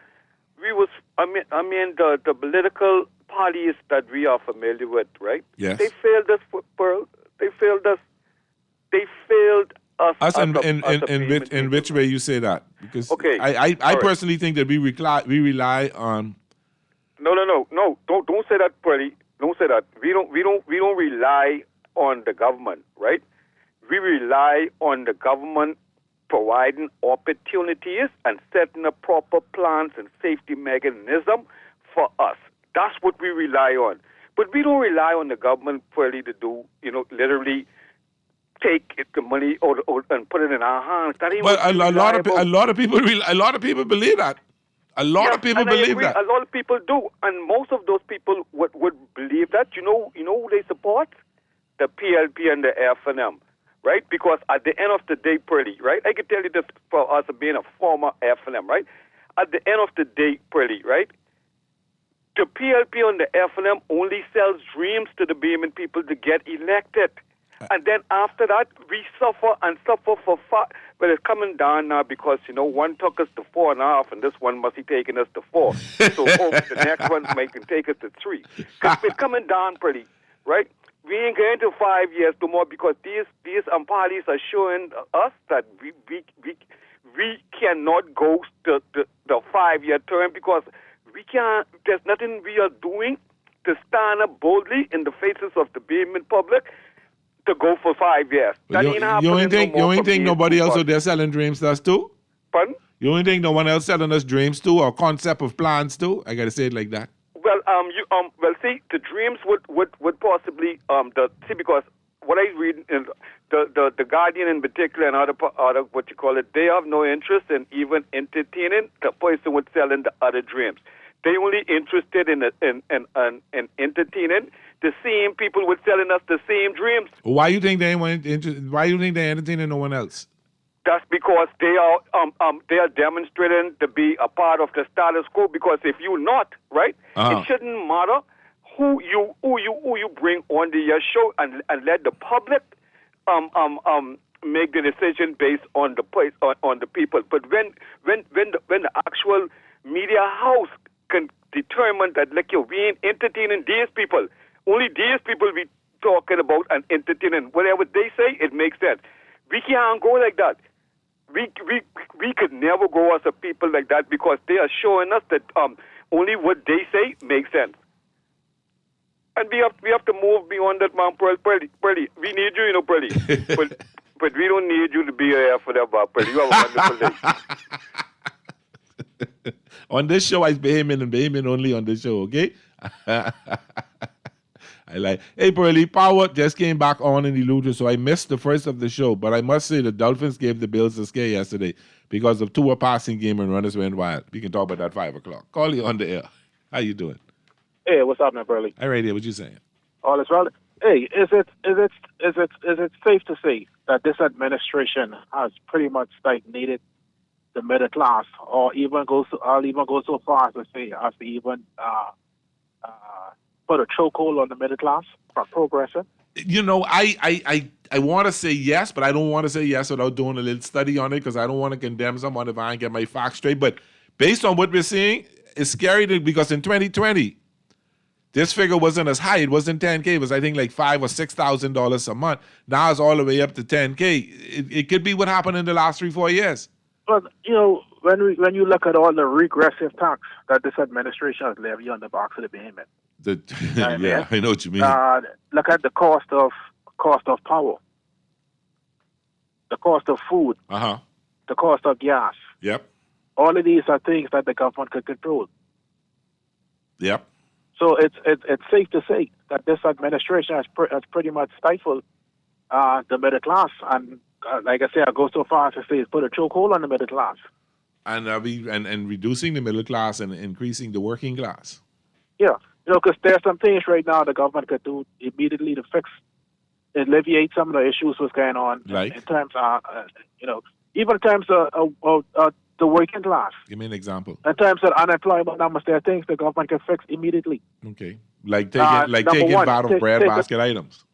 the political parties that we are familiar with, right? Yes. They failed us, Pearl. They failed us. They failed us. In which way you say that? Because I personally think that we rely on. No. Don't say that, Pearlie. Don't say that. We don't rely on the government, right? We rely on the government providing opportunities and setting up proper plans and safety mechanism for us. That's what we rely on. But we don't rely on the government, Pearlie, to do, you know, literally take the money and put it in our hands. That ain't but what a lot of people believe that. A lot of people believe that. A lot of people do, and most of those people would believe that. You know who they support? The PLP and the FNM, right? Because at the end of the day, Pearlie, right? I can tell you this for us being a former FNM, right? At the end of the day, Pearlie, right? The PLP and the FNM only sells dreams to the Bahamian people to get elected. And then after that, we suffer for but it's coming down now because, you know, one took us to 4.5 and this one must be taking us to 4. So hope the next one might take us to 3. Because it's coming down pretty, right? We ain't going to 5 years no more because these parties are showing us that we cannot go to the 5-year term because we can't, there's nothing we are doing to stand up boldly in the faces of the Bahamian public to go for 5 years. That ain't happening. You ain't think nobody else out there selling dreams to us too? Pardon? You ain't think no one else selling us dreams too, or concept of plans too? I gotta say it like that. Well, see, the dreams would possibly because what I read in the Guardian in particular and other what you call it, they have no interest in even entertaining the person who's selling the other dreams. They only interested in entertaining the same people who selling us the same dreams. Why you think they entertaining no one else? That's because they are demonstrating to be a part of the status quo. Because if you're not, right, it shouldn't matter who you bring on your show and let the public make the decision based on the place on the people. But when the actual media house can determine that, like, we ain't entertaining these people. Only these people we talking about and entertaining. Whatever they say, it makes sense. We can't go like that. We could never go as a people like that because they are showing us that only what they say makes sense. And we have to move beyond that, man. Pearlie, we need you, you know, Pearlie. but we don't need you to be here for that, Pearlie. You have a wonderful day. On this show, it's Bahamian and Bahamian only on this show, okay? I like. Hey, Pearlie, Power just came back on in the Lucha, so I missed the first of the show. But I must say the Dolphins gave the Bills a scare yesterday because of 2 passing game and runners went wild. We can talk about that 5 o'clock. Call you on the air. How you doing? Hey, what's up, man, Burley? Hey, Radio, what you saying? All is well. Hey, is it safe to say that this administration has pretty much stagnated the middle class, or I'll even go so far as to say as to even put a chokehold on the middle class from progressing? You know, I want to say yes, but I don't want to say yes without doing a little study on it because I don't want to condemn someone if I ain't get my facts straight. But based on what we're seeing, it's scary because in 2020, this figure wasn't as high. It wasn't 10K. It was, I think, like $5,000 or $6,000 a month. Now it's all the way up to 10K. It could be what happened in the last 3-4 years. But, you know, when you look at all the regressive tax that this administration has levied on the backs of the behemoth. Yeah, I know what you mean. Look at the cost of power, the cost of food, the cost of gas. Yep. All of these are things that the government could control. Yep. So it's safe to say that this administration has pretty much stifled the middle class, and like I say, I go so far as to say it's put a chokehold on the middle class. And and reducing the middle class and increasing the working class. Yeah, you know, because there's some things right now the government could do immediately to alleviate some of the issues what's going on in terms of, you know, even in terms of the working class. Give me an example. In terms of unemployment numbers, there are things the government can fix immediately. Okay. Like taking VAT off bread basket items.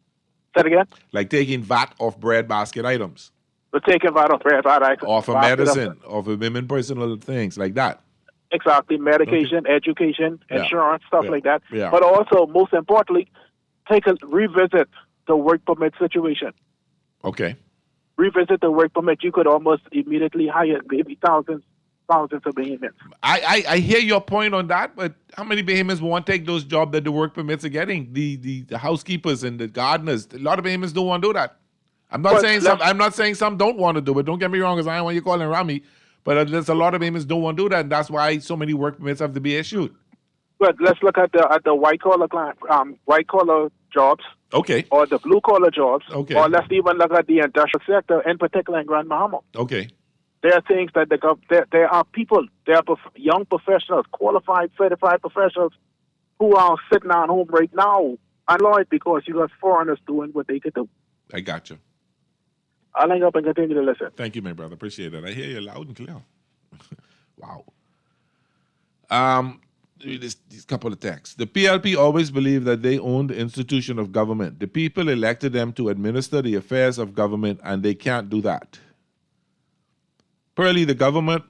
Say it again? Like taking VAT off bread basket items. But taking VAT off bread basket items. Or for medicine, or for women personal things like that. Exactly. Medication, education, insurance, stuff like that. Yeah. But also, most importantly, revisit the work permit situation. Okay. Revisit the work permit. You could almost immediately hire maybe thousands of behemoths. I hear your point on that, but how many behemoths won't take those jobs that the work permits are getting? The housekeepers and the gardeners. A lot of behemoths don't want to do that. I'm not saying some don't want to do it. Don't get me wrong, because I don't want you calling around me. But there's a lot of behemoths don't want to do that, and that's why so many work permits have to be issued. But let's look at the white collar jobs. Okay. Or the blue collar jobs. Okay. Or let's even look at the industrial sector, in particular in Grand Bahama. Okay. There are things that there are people, there are young professionals, qualified, certified professionals who are sitting at home right now unemployed because you got foreigners doing what they could do. I got you. I'll hang up and continue to listen. Thank you, my brother. Appreciate that. I hear you loud and clear. Wow. These couple of texts. The PLP always believed that they owned the institution of government. The people elected them to administer the affairs of government, and they can't do that. Pearly, the government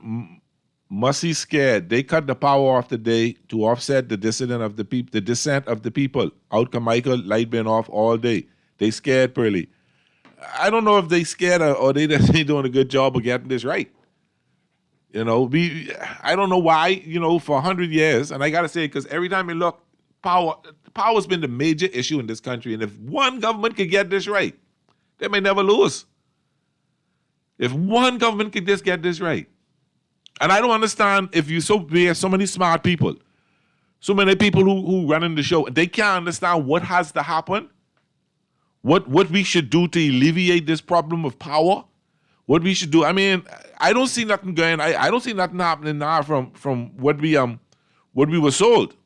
must be scared. They cut the power off today to offset the dissent of the people. Out come Michael, light been off all day. They scared, Pearly. I don't know if they scared or they doing a good job of getting this right. You know, I don't know why, you know, for 100 years, and I got to say it because every time you look, power's been the major issue in this country. And if one government could get this right, they may never lose. If one government could just get this right. And I don't understand if we have so many smart people, so many people who run in the show, they can't understand what has to happen, what we should do to alleviate this problem of power. What we should do. I mean, I don't see nothing going. I don't see nothing happening now from what we were sold.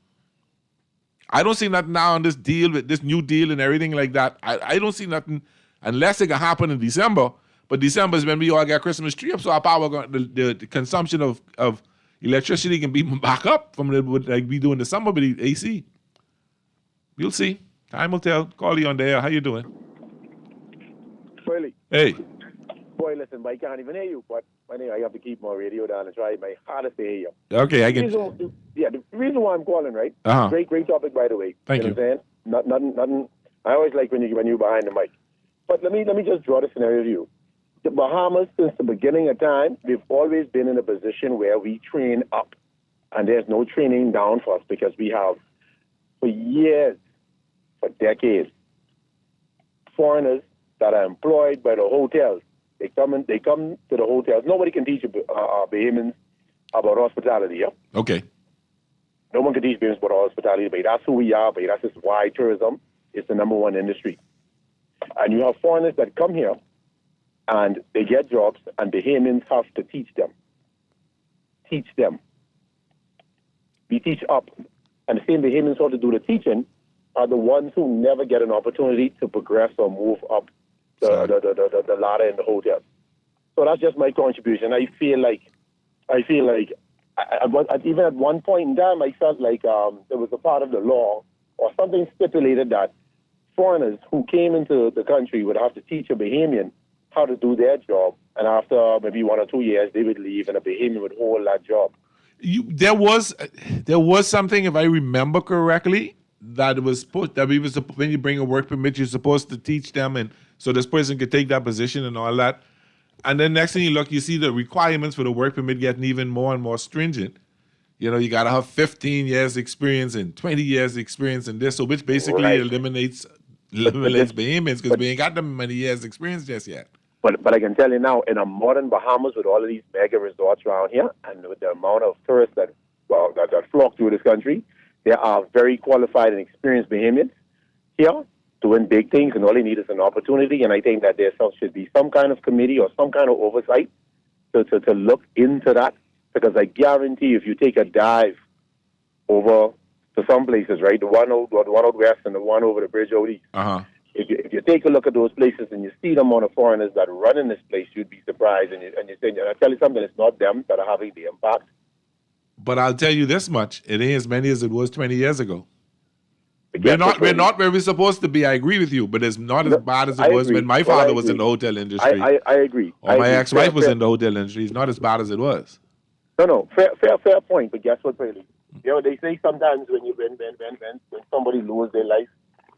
I don't see nothing now on this deal with this new deal and everything like that. I don't see nothing unless it can happen in December. But December is when we all got Christmas tree up, so our power, the consumption of electricity can be back up from what like we do in the summer with the AC. You'll see. Time will tell. Call you on there. How you doing? Really? Hey. Boy, listen, I can't even hear you, but anyway, I have to keep my radio down and try my hardest to hear you. Okay, I get the reason why I'm calling, right? Uh-huh. Great topic, by the way. Thank you. Know what I'm saying? Nothing. I always like when you're behind the mic. But let me just draw the scenario to you. The Bahamas, since the beginning of time, we've always been in a position where we train up, and there's no training down for us because we have, for years, for decades, foreigners that are employed by the hotels. They come to the hotels. Nobody can teach Bahamians about hospitality, yeah? Okay. No one can teach Bahamians about hospitality, but that's who we are, but that's just why tourism is the number one industry. And you have foreigners that come here, and they get jobs, and Bahamians have to teach them. Teach them. We teach up. And the same Bahamians who have to do the teaching are the ones who never get an opportunity to progress or move up the ladder in the hotel. So that's just my contribution. I feel like even at one point in time, I felt like there was a part of the law or something stipulated that foreigners who came into the country would have to teach a Bahamian how to do their job, and after maybe 1 or 2 years, they would leave, and a Bahamian would hold that job. There was something, if I remember correctly, that was supposed that we was when you bring a work permit, you're supposed to teach them, and so this person could take that position and all that. And then next thing you look, you see the requirements for the work permit getting even more and more stringent. You know, you got to have 15 years experience and 20 years experience in this, so which basically eliminates Bahamians because we ain't got them many years experience just yet. But I can tell you now, in a modern Bahamas with all of these mega resorts around here and with the amount of tourists that flock through this country, there are very qualified and experienced Bahamians here doing big things, and all they need is an opportunity. And I think that there should be some kind of committee or some kind of oversight to look into that, because I guarantee if you take a dive over to some places, right, the one out west and the one over the bridge out east, if you take a look at those places and you see the amount of foreigners that run in this place, you'd be surprised. And I tell you something, it's not them that are having the impact. But I'll tell you this much: it ain't as many as it was 20 years ago. We're not where we're supposed to be. I agree with you, but it's not as bad as it was when my father was in the hotel industry. I agree. Or my ex-wife was in the hotel industry. It's not as bad as it was. No, fair point. But guess what, really? You know, they say sometimes when somebody loses their life,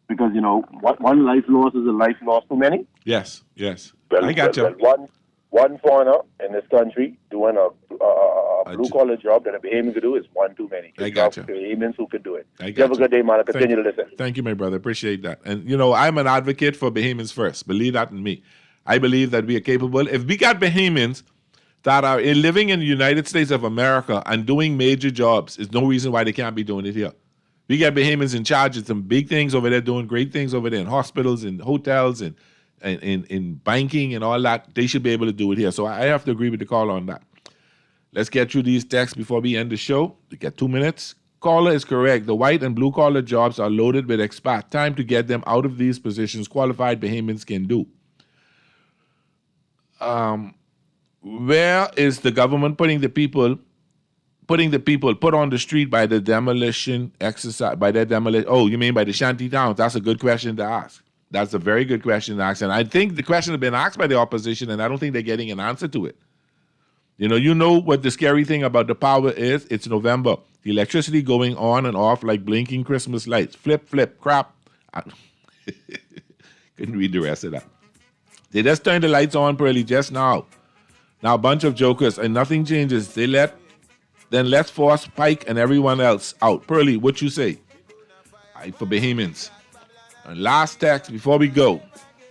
because one life lost is a life lost too many. Yes. Well, I got you. One foreigner in this country doing a blue-collar job that a Bahamian could do is one too many. I got you. Bahamians who could do it. You have a good day, man. I'll continue to listen. Thank you, my brother. Appreciate that. And, I'm an advocate for Bahamians first. Believe that in me. I believe that we are capable. If we got Bahamians that are living in the United States of America and doing major jobs, there's no reason why they can't be doing it here. We got Bahamians in charge of some big things over there, doing great things over there in hospitals and hotels and in banking and all that. They should be able to do it here. So I have to agree with the call on that. Let's get through these texts before we end the show. We get 2 minutes. Caller is correct. The white and blue collar jobs are loaded with expats. Time to get them out of these positions. Qualified Bahamians can do. Where is the government putting the people put on the street by the demolition exercise, by their demolition? Oh, you mean by the shanty towns? That's a good question to ask. That's a very good question to ask. And I think the question has been asked by the opposition, and I don't think they're getting an answer to it. You know what the scary thing about the power is? It's November. The electricity going on and off like blinking Christmas lights. Flip, crap. Couldn't read the rest of that. They just turned the lights on early just now. Now a bunch of jokers, and nothing changes. Then let's force Pike and everyone else out. Pearly, what you say? For Bahamians. And last text before we go.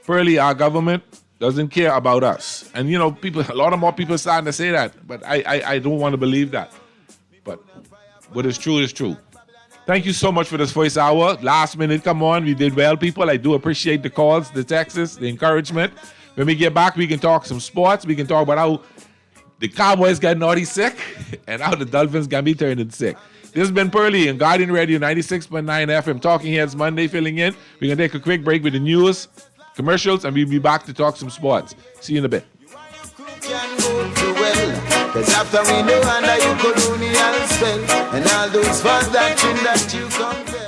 Pearly, our government doesn't care about us. And a lot of more people are starting to say that, but I don't want to believe that. But what is true is true. Thank you so much for this voice hour. Last minute, come on. We did well, people. I do appreciate the calls, the texts, the encouragement. When we get back, we can talk some sports. We can talk about how the Cowboys got naughty sick and how the Dolphins got me turning sick. This has been Pearly and Guardian Radio 96.9 FM. Talking Heads Monday filling in. We're going to take a quick break with the news, commercials, and we'll be back to talk some sports. See you in a bit. Cause after we know under you colonial spell and all those false doctrine that you compel.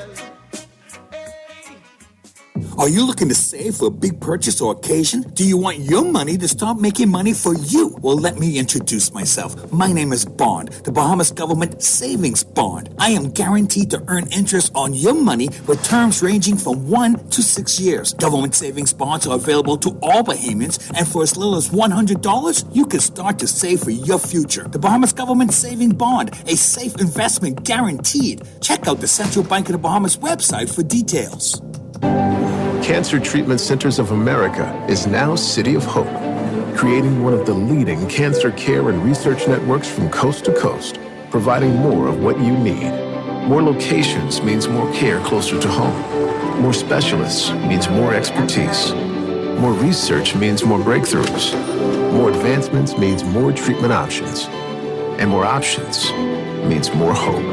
Are you looking to save for a big purchase or occasion? Do you want your money to start making money for you? Well, let me introduce myself. My name is Bond, the Bahamas Government Savings Bond. I am guaranteed to earn interest on your money with terms ranging from 1 to 6 years. Government savings bonds are available to all Bahamians, and for as little as $100, you can start to save for your future. The Bahamas Government Saving Bond, a safe investment guaranteed. Check out the Central Bank of the Bahamas website for details. Cancer Treatment Centers of America is now City of Hope, creating one of the leading cancer care and research networks from coast to coast, providing more of what you need. More locations means more care closer to home. More specialists means more expertise. More research means more breakthroughs. More advancements means more treatment options. And more options means more hope.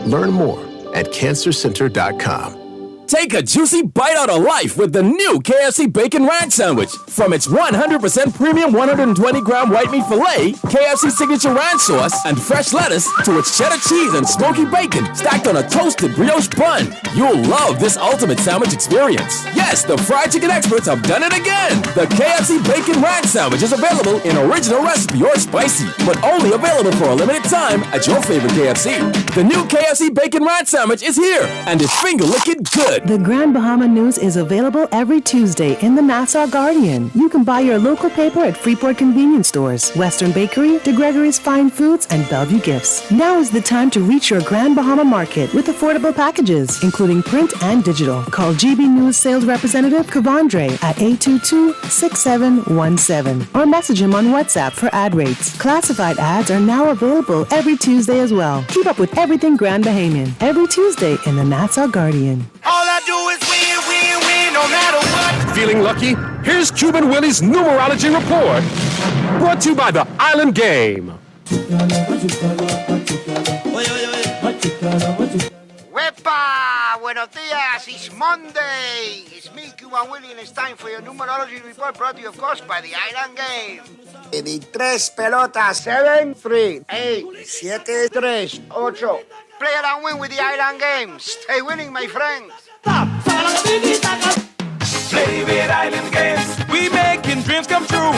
Learn more at cancercenter.com. Take a juicy bite out of life with the new KFC Bacon Ranch Sandwich. From its 100% premium 120-gram white meat filet, KFC signature ranch sauce, and fresh lettuce, to its cheddar cheese and smoky bacon stacked on a toasted brioche bun. You'll love this ultimate sandwich experience. Yes, the fried chicken experts have done it again. The KFC Bacon Ranch Sandwich is available in original recipe or spicy, but only available for a limited time at your favorite KFC. The new KFC Bacon Ranch Sandwich is here and is finger-licking good. The Grand Bahama News is available every Tuesday in the Nassau Guardian. You can buy your local paper at Freeport Convenience Stores, Western Bakery, De Gregory's Fine Foods, and Bellevue Gifts. Now is the time to reach your Grand Bahama Market with affordable packages, including print and digital. Call GB News Sales Representative Kavandre at 822-6717 or message him on WhatsApp for ad rates. Classified ads are now available every Tuesday as well. Keep up with everything Grand Bahamian every Tuesday in the Nassau Guardian. All I do is win, no matter what. Feeling lucky? Here's Cuban Willie's numerology report. Brought to you by the Island Game. Wepa! Buenos dias! It's Monday! It's me, Cuban Willie, and it's time for your numerology report brought to you, of course, by the Island Game. De tres pelotas, 7, 3, 8, 7, 3, 8. Play it and win with the Island Game. Stay winning, my friends. Play with Island Games. We making dreams come true.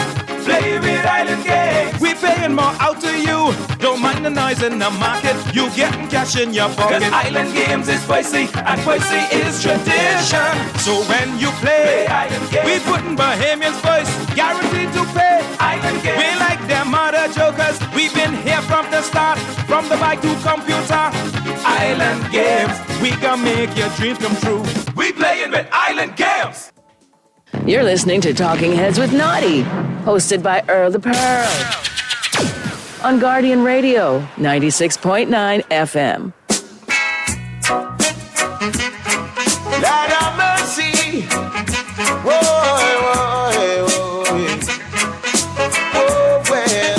Play with Island Games. We paying more out to you. Don't mind the noise in the market. You getting cash in your pocket. 'Cause Island Games is spicy and spicy is tradition. So when you play Island Games, we putting Bahamians first. Guaranteed to pay. Island Games. We like them other jokers. We've been here from the start. From the bike to computer. Island Games. We gonna make your dreams come true. We playing with Island Games. You're listening to Talking Heads with Naughty, hosted by Earl the Pearl. On Guardian Radio, 96.9 FM. Lord have mercy. Whoa, whoa, whoa. Oh, well.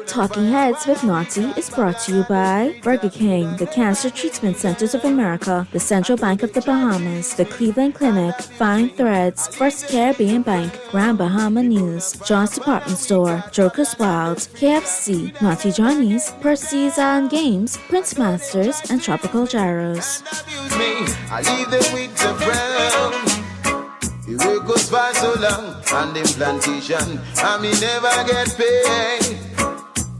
Talking Heads with Naughty is brought to you by Burger King, the Cancer Treatment Centers of America, the Central Bank of the Bahamas, the Cleveland Clinic, Fine Threads, First Caribbean Bank, Grand Bahama News, John's Department Store, Joker's Wild, KFC, Naughty Johnny's, Percy's Island Games, Prince Masters, and Tropical Gyros. I leave them with the brown. The work goes by so long on them plantation, and me never get paid.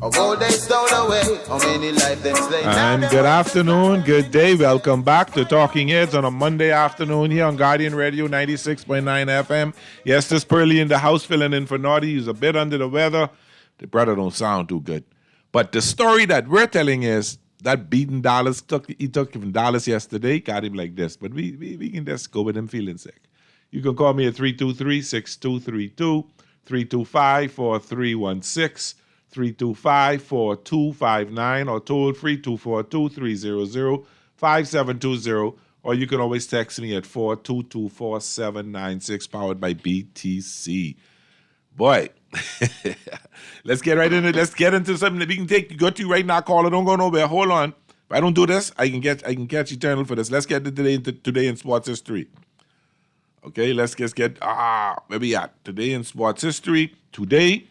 Of all they stole away, how many life them slain. And good afternoon, good day. Welcome back to Talking Heads on a Monday afternoon here on Guardian Radio 96.9 FM. Yes, this Pearly in the house filling in for Naughty. He's a bit under the weather. The brother don't sound too good. But the story that we're telling is that beating Dallas, he took him Dallas yesterday, got him like this. But we can just go with him feeling sick. You can call me at 323-6232, 325-4316. 325-4259 or toll free 242-300-5720, or you can always text me at 422-4796, powered by BTC. Boy, let's get right into it. Let's get into something that we can go to right now. Caller, don't go nowhere. Hold on. If I don't do this, I can catch Eternal for this. Let's get to today in sports history. Okay, let's just get where we at? Today in sports history. Today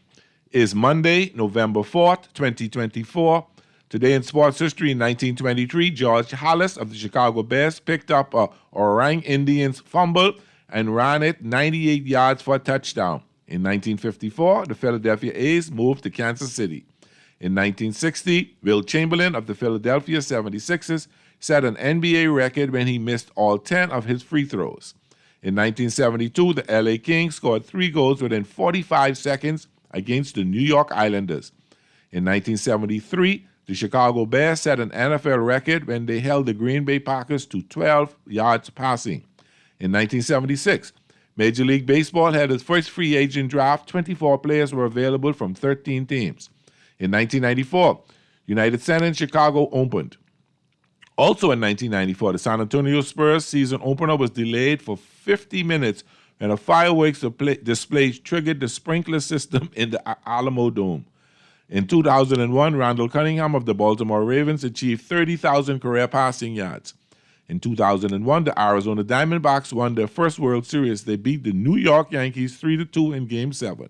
is Monday, November 4th, 2024. Today in sports history, in 1923, George Halas of the Chicago Bears picked up a Orang Indians fumble and ran it 98 yards for a touchdown. In 1954, the Philadelphia A's moved to Kansas City. In 1960, Will Chamberlain of the Philadelphia 76ers set an NBA record when he missed all 10 of his free throws. In 1972, the LA Kings scored 3 goals within 45 seconds against the New York Islanders. In 1973, the Chicago Bears set an NFL record when they held the Green Bay Packers to 12 yards passing. In 1976, Major League Baseball had its first free agent draft. 24 players were available from 13 teams. In 1994, United Center in Chicago opened. Also in 1994, the San Antonio Spurs season opener was delayed for 50 minutes when a fireworks display triggered the sprinkler system in the Alamo Dome. In 2001, Randall Cunningham of the Baltimore Ravens achieved 30,000 career passing yards. In 2001, the Arizona Diamondbacks won their first World Series. They beat the New York Yankees 3-2 in Game 7.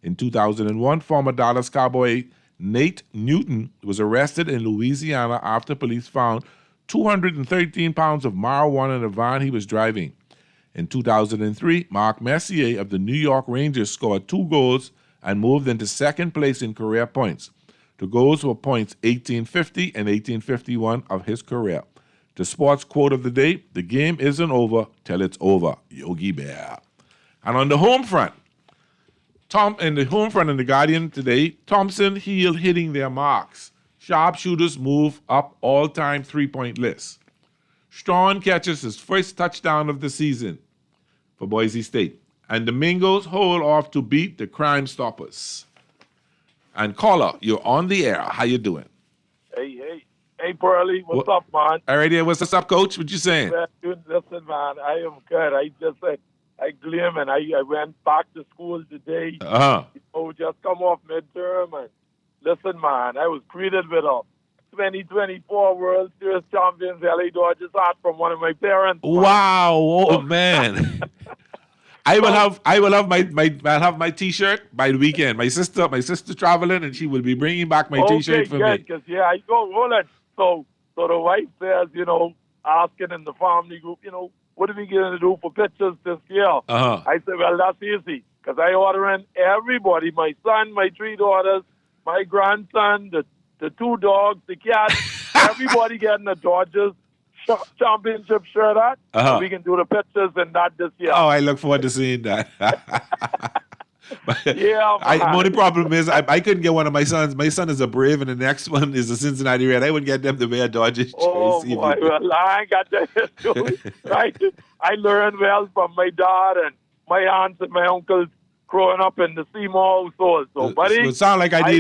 In 2001, former Dallas Cowboy Nate Newton was arrested in Louisiana after police found 213 pounds of marijuana in a van he was driving. In 2003, Mark Messier of the New York Rangers scored 2 goals and moved into second place in career points. The goals were points 1850 and 1851 of his career. The sports quote of the day, the game isn't over till it's over, Yogi Bear. And on the home front, in the Guardian today, Thompson Hill hitting their marks. Sharpshooters move up all-time three-point list. Strawn catches his first touchdown of the season for Boise State. And the Mingos hold off to beat the Crime Stoppers. And caller, you're on the air. How you doing? Hey, Pearlie, what's up, man? All right, yeah, what's up, Coach? What you saying? Listen, man, I am good. I gleam, and I went back to school today. Just come off midterm, and listen, man, I was greeted with a 2024 World Series champions LA Dodgers hat from one of my parents. Wow, oh man. I'll have my T-shirt by the weekend. My sister traveling, and she will be bringing back my T-shirt for me. Because I go rolling. So the wife says, asking in the family group, what are we going to do for pictures this year? I said, well, that's easy, because I ordering everybody, my son, my 3 daughters, my grandson, the 2 dogs, the cat, everybody getting a Dodgers championship shirt at. So we can do the pictures and that this year. Oh, I look forward to seeing that. Yeah, the only problem is I couldn't get one of my sons. My son is a Brave, and the next one is a Cincinnati Red. I wouldn't get them to wear Dodgers. Oh, boy, well, I ain't got that too. Right? I learned well from my dad and my aunts and my uncles growing up in the Seymour household. So, buddy, it sound like I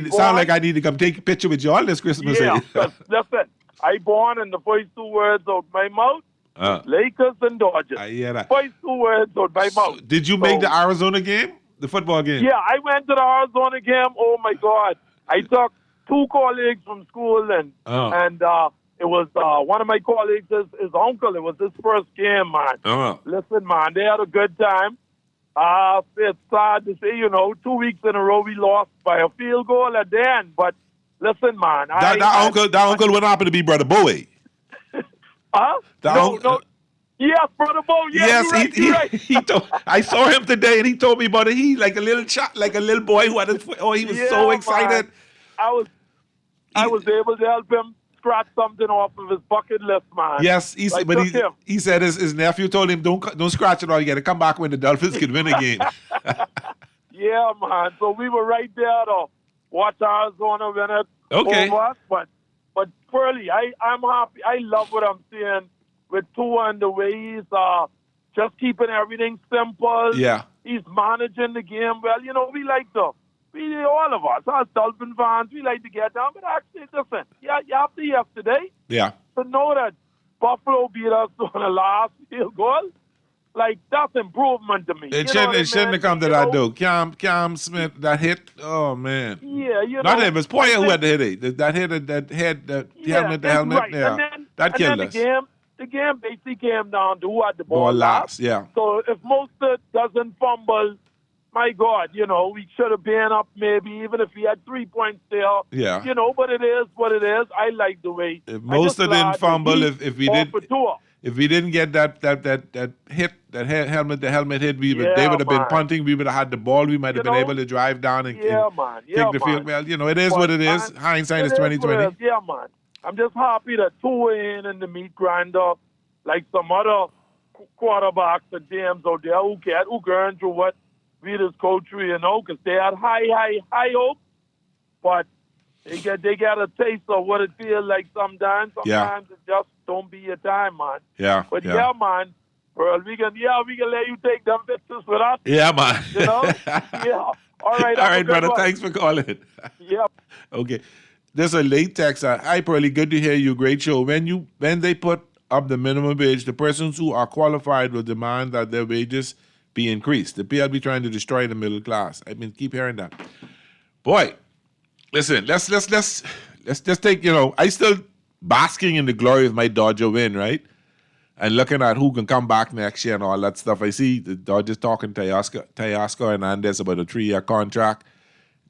need to come take a picture with you all this Christmas. Yeah, listen, I born in the first 2 words out my mouth, Lakers and Dodgers. I hear that. First 2 words out my mouth. Did you make the Arizona game? The football game? Yeah, I went to the Arizona game. Oh, my God. I took 2 colleagues from school, and it was one of my colleagues, his uncle. It was his first game, man. Listen, man, they had a good time. It's sad to say, 2 weeks in a row we lost by a field goal at the end. But listen, man. That uncle would happen to be Brother Bowie. No. Yes, Brother Bo. Yeah, yes, you're right. He told, I saw him today, and he told me about it. He like a little boy who had his foot. Oh, he was so excited. Man. I was able to help him scratch something off of his bucket list, man. Yes, he said his nephew told him don't scratch it all. You got to come back when the Dolphins can win again. Yeah, man. So we were right there to watch Arizona win it. Okay. Over us, but Pearlie, I'm happy. I love what I'm seeing with Tua and the way he's just keeping everything simple. Yeah. He's managing the game well. We like to, all of us, as Dolphin fans, we like to get down. But actually, listen, after yesterday, to know that Buffalo beat us on the last field goal, like, that's improvement to me. It shouldn't have come to that, though. Cam Smith, that hit, oh, man. Yeah, Not him, it's Poyer who had the hit. That hit, the helmet. Right. Yeah. That killed us. The game basically came down to who had the ball last. Yeah. So if Mostert doesn't fumble, my God, we should have been up maybe, even if we had 3 points there. Yeah. But it is what it is. I like the way. If Mostert didn't fumble, if we didn't get that hit, the helmet hit, they would have been punting. We would have had the ball. We might have been able to drive down and kick the field. Well, it is what it is. Hindsight is 2020. Yeah, man. I'm just happy that Tua ain't in the meat grinder like some other quarterbacks and James out there who going through what we as coach, because they had high hopes, but they get a taste of what it feels like sometimes. Sometimes it just don't be your time, man. Yeah. But man, bro, we can let you take them pictures with us. Yeah, man. Yeah. All right, brother. Thanks for calling. Yeah. Okay. There's a late text. Hi, Pearlie. Good to hear you. Great show. When they put up the minimum wage, the persons who are qualified will demand that their wages be increased. The PLB trying to destroy the middle class. I mean, keep hearing that. Boy, Listen, let's just take, I still basking in the glory of my Dodger win, right? And looking at who can come back next year and all that stuff. I see the Dodgers talking to Teoscar Hernandez about a 3-year contract.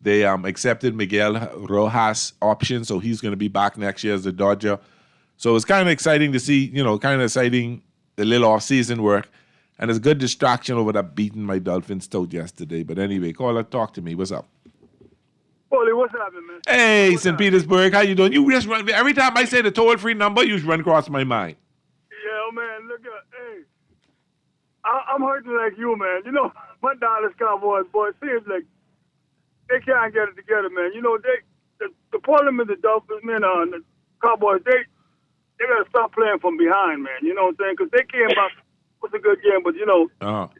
They accepted Miguel Rojas' option, so he's going to be back next year as a Dodger. So it's kind of exciting to see, the little off-season work. And it's a good distraction over that beating my Dolphins stout yesterday. But anyway, caller, talk to me. What's up? Paulie, what's happening, man? Hey, St. Petersburg, how you doing? You just run, every time I say the toll-free number, you just run across my mind. Yeah, man, look at, hey, I'm hurting like you, man. My Dallas Cowboys, boy, it seems like they can't get it together, man. The problem is the Dolphins, man, the Cowboys, they got to stop playing from behind, man. You know what I'm saying? Because they came back, it was a good game, but,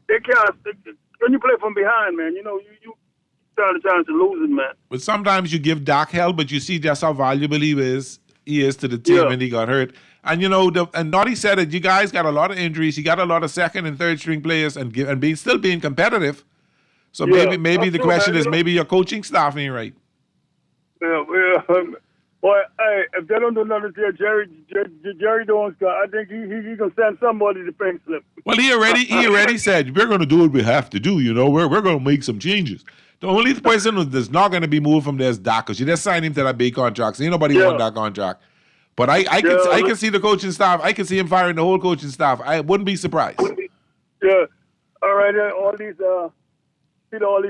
they can't, when you play from behind, man, you stand a chance to lose it, man. But sometimes you give Dak hell, but you see just how valuable he is to the team, and he got hurt. And and Naughty said it. You guys got a lot of injuries. You got a lot of second and third string players, and still being competitive. So maybe the question is maybe your coaching staff ain't right. Yeah. Boy, hey, if they don't do nothing to Jerry Jones, I think he gonna send somebody to pink slip. Well, he already said we're gonna do what we have to do. We're gonna make some changes. The only person that's not going to be moved from there is Dak, because you just signed him to that big contract. So ain't nobody want that contract. But I can see the coaching staff. I can see him firing the whole coaching staff. I wouldn't be surprised. Yeah. All right. All these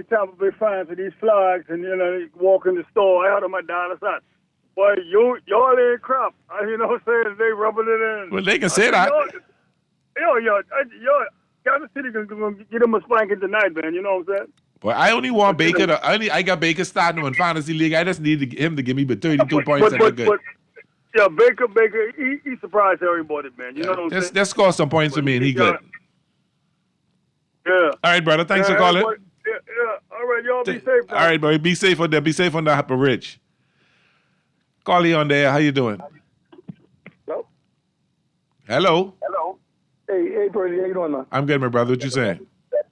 Tampa Bay fans with these flags, and they walk in the store. I had on my Dallas hat. Boy, y'all ain't crap. You know what I'm saying? They rubbing it in. Well, they can say that. Kansas City gonna get them a spanking tonight, man. You know what I'm saying? Well, I only want Baker. I got Baker starting in fantasy league. I just need him to give me 32 points and I'm good. Yeah, Baker, he surprised everybody, man. You know what I'm saying? Let's score some points for me, and he good. Yeah. All right, brother. Thanks for calling. Yeah. All right, y'all be safe. All right, buddy. Be safe on there. Be safe on the Upper Ridge. Callie on there. How you doing? Hello. Hello. Hey, Purdy, how you doing, man? I'm good, my brother. What you saying?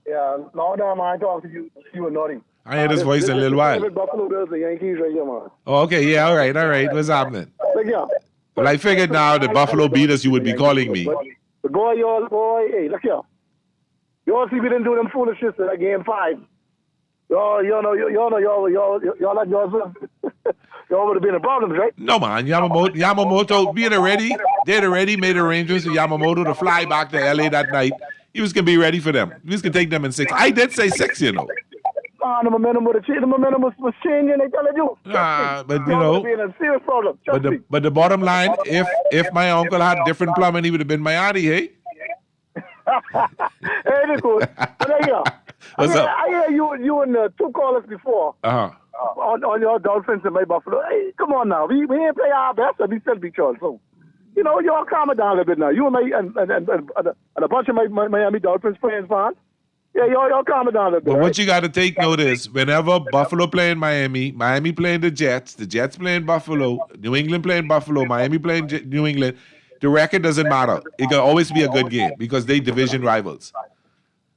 Yeah, long time I ain't talked to you. You were naughty. I heard his voice in a little while. Buffalo Bills, the Yankees right here, man. Oh, okay. Yeah, all right. What's happening? Look here. Well, I figured now the Buffalo beat us, you would be calling me. But boy, hey, look here. Y'all see we didn't do them foolishness in game 5. Y'all would have been in problems, right? No, man. Yamamoto, they'd already made arrangements for Yamamoto to fly back to LA that night. He was going to be ready for them. He was going to take them in 6. I did say 6, The momentum was changing, they telling you. But being a serious problem. But the bottom line, if my uncle had different plumbing, he would have been my auntie, hey? Hey, this cool. What's up? I hear you and 2 callers before. On your Dolphins and my Buffalo. Hey, come on now. We ain't play our best, and we still beat y'all. So, y'all calm it down a little bit now. You and me and a bunch of my Miami Dolphins fans, yeah, y'all calm it down a little bit. But what you got to take note is, whenever Buffalo playing Miami playing the Jets playing Buffalo, New England playing Buffalo, Miami playing New England, the record doesn't matter. It can always be a good game because they division rivals.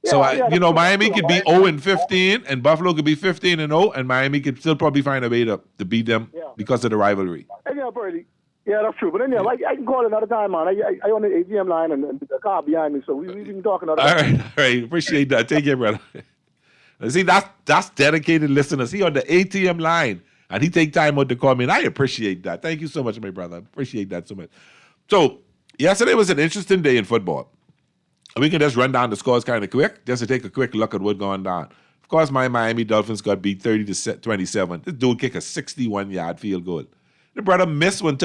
So, Miami could be 0-15, and Buffalo could be 15-0, and Miami could still probably find a way to beat them because of the rivalry. Birdie. Yeah, that's true. But then, I can call another time, man. I own the ATM line and the car behind me, so we can talk another time. All right. Appreciate that. Take care, brother. See, that's dedicated listeners. He on the ATM line, and he take time out to call me, and I appreciate that. Thank you so much, my brother. I appreciate that so much. So, yesterday was an interesting day in football. We can just run down the scores kind of quick, just to take a quick look at what's going on. Of course, my Miami Dolphins got beat 30-27. This dude kicked a 61-yard field goal. The brother missed an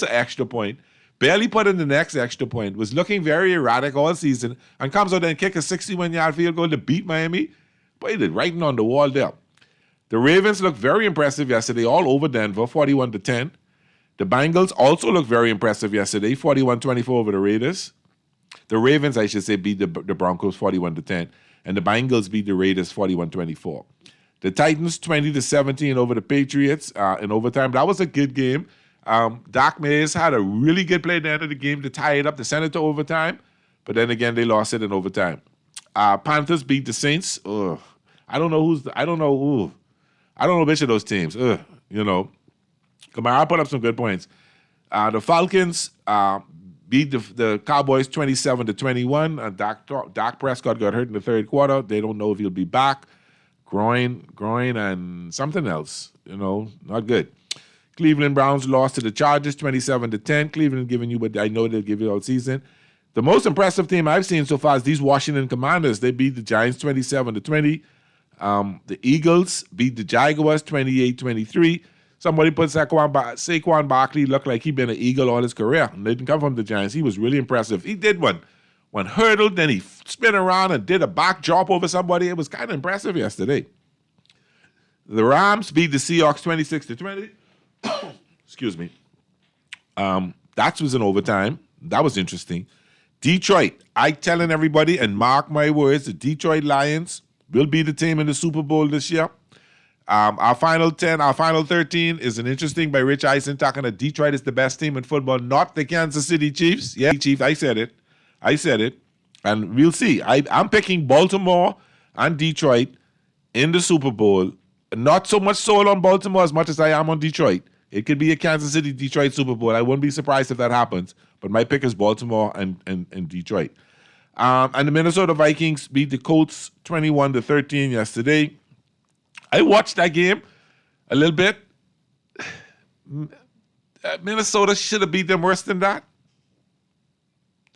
extra point, barely put in the next extra point, was looking very erratic all season, and comes out and kick a 61-yard field goal to beat Miami. Boy, they're writing on the wall there. The Ravens looked very impressive yesterday, all over Denver, 41-10. The Bengals also looked very impressive yesterday, 41-24 over the Raiders. The Ravens, I should say, beat the Broncos 41-10, and the Bengals beat the Raiders 41-24. The Titans 20-17 over the Patriots in overtime. That was a good game. Dak Mays had a really good play at the end of the game to tie it up, to send it to overtime, but then again they lost it in overtime. Panthers beat the Saints. I don't know which of those teams. You know, Kamara put up some good points. The Falcons beat the Cowboys 27-21. And Dak Prescott got hurt in the third quarter. They don't know if he'll be back. Groin, and something else. You know, not good. Cleveland Browns lost to the Chargers 27-10. Cleveland giving you what I know they'll give you all season. The most impressive team I've seen so far is these Washington Commanders. They beat the Giants 27-20. The Eagles beat the Jaguars 28-23. Somebody put Saquon Barkley looked like he'd been an Eagle all his career. And they didn't come from the Giants. He was really impressive. He did one hurdle, then he spin around and did a back drop over somebody. It was kind of impressive yesterday. The Rams beat the Seahawks 26-20. Excuse me. That was in overtime. That was interesting. Detroit, I telling everybody, and mark my words, the Detroit Lions will be the team in the Super Bowl this year. Our final 13 is an interesting by Rich Eisen talking that Detroit is the best team in football, not the Kansas City Chiefs. Yeah, Chiefs, I said it. And we'll see. I'm picking Baltimore and Detroit in the Super Bowl. Not so much sold on Baltimore as much as I am on Detroit. It could be a Kansas City-Detroit Super Bowl. I wouldn't be surprised if that happens. But my pick is Baltimore and Detroit. And the Minnesota Vikings beat the Colts 21-13 yesterday. I watched that game a little bit. Minnesota should have beat them worse than that.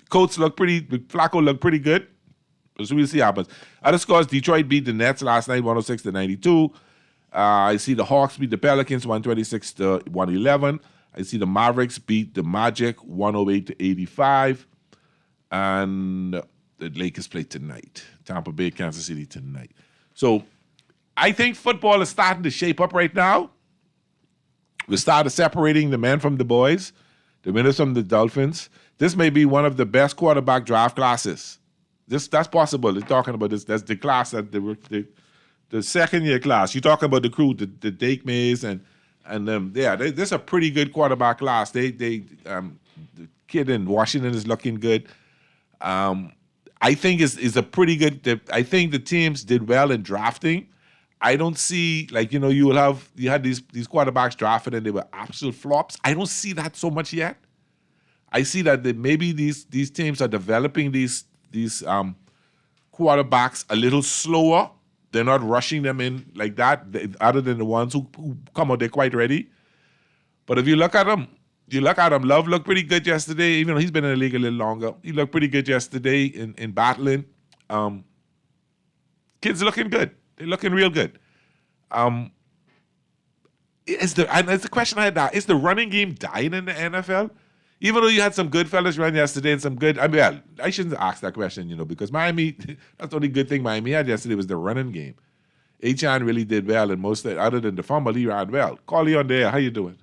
Colts Flacco looked pretty good. So we'll see what happens. Other scores, Detroit beat the Nets last night, 106-92. I see the Hawks beat the Pelicans, 126-111. I see the Mavericks beat the Magic, 108-85. And the Lakers play tonight. Tampa Bay, Kansas City tonight. So I think football is starting to shape up right now. We started separating the men from the boys, the winners from the Dolphins. This may be one of the best quarterback draft classes. That's possible. They're talking about this. That's the class that the second year class. You're talking about the crew, the Dake Mays and this is a pretty good quarterback class. The kid in Washington is looking good. I think is a pretty good. I think the teams did well in drafting. I don't see you had these quarterbacks drafted and they were absolute flops. I don't see that so much yet. I see that maybe these teams are developing these quarterbacks a little slower. They're not rushing them in like that, other than the ones who come out, they're quite ready. But if you look at them, Love looked pretty good yesterday, even though he's been in the league a little longer. He looked pretty good yesterday in battling. Kids are looking good. They're looking real good. It's the question I had now, is the running game dying in the NFL? Even though you had some good fellas run yesterday and some good, I shouldn't ask that question, because Miami, that's the only good thing Miami had yesterday was the running game. Achan really did well, and other than the fumble, he ran well. Call on there. How you doing?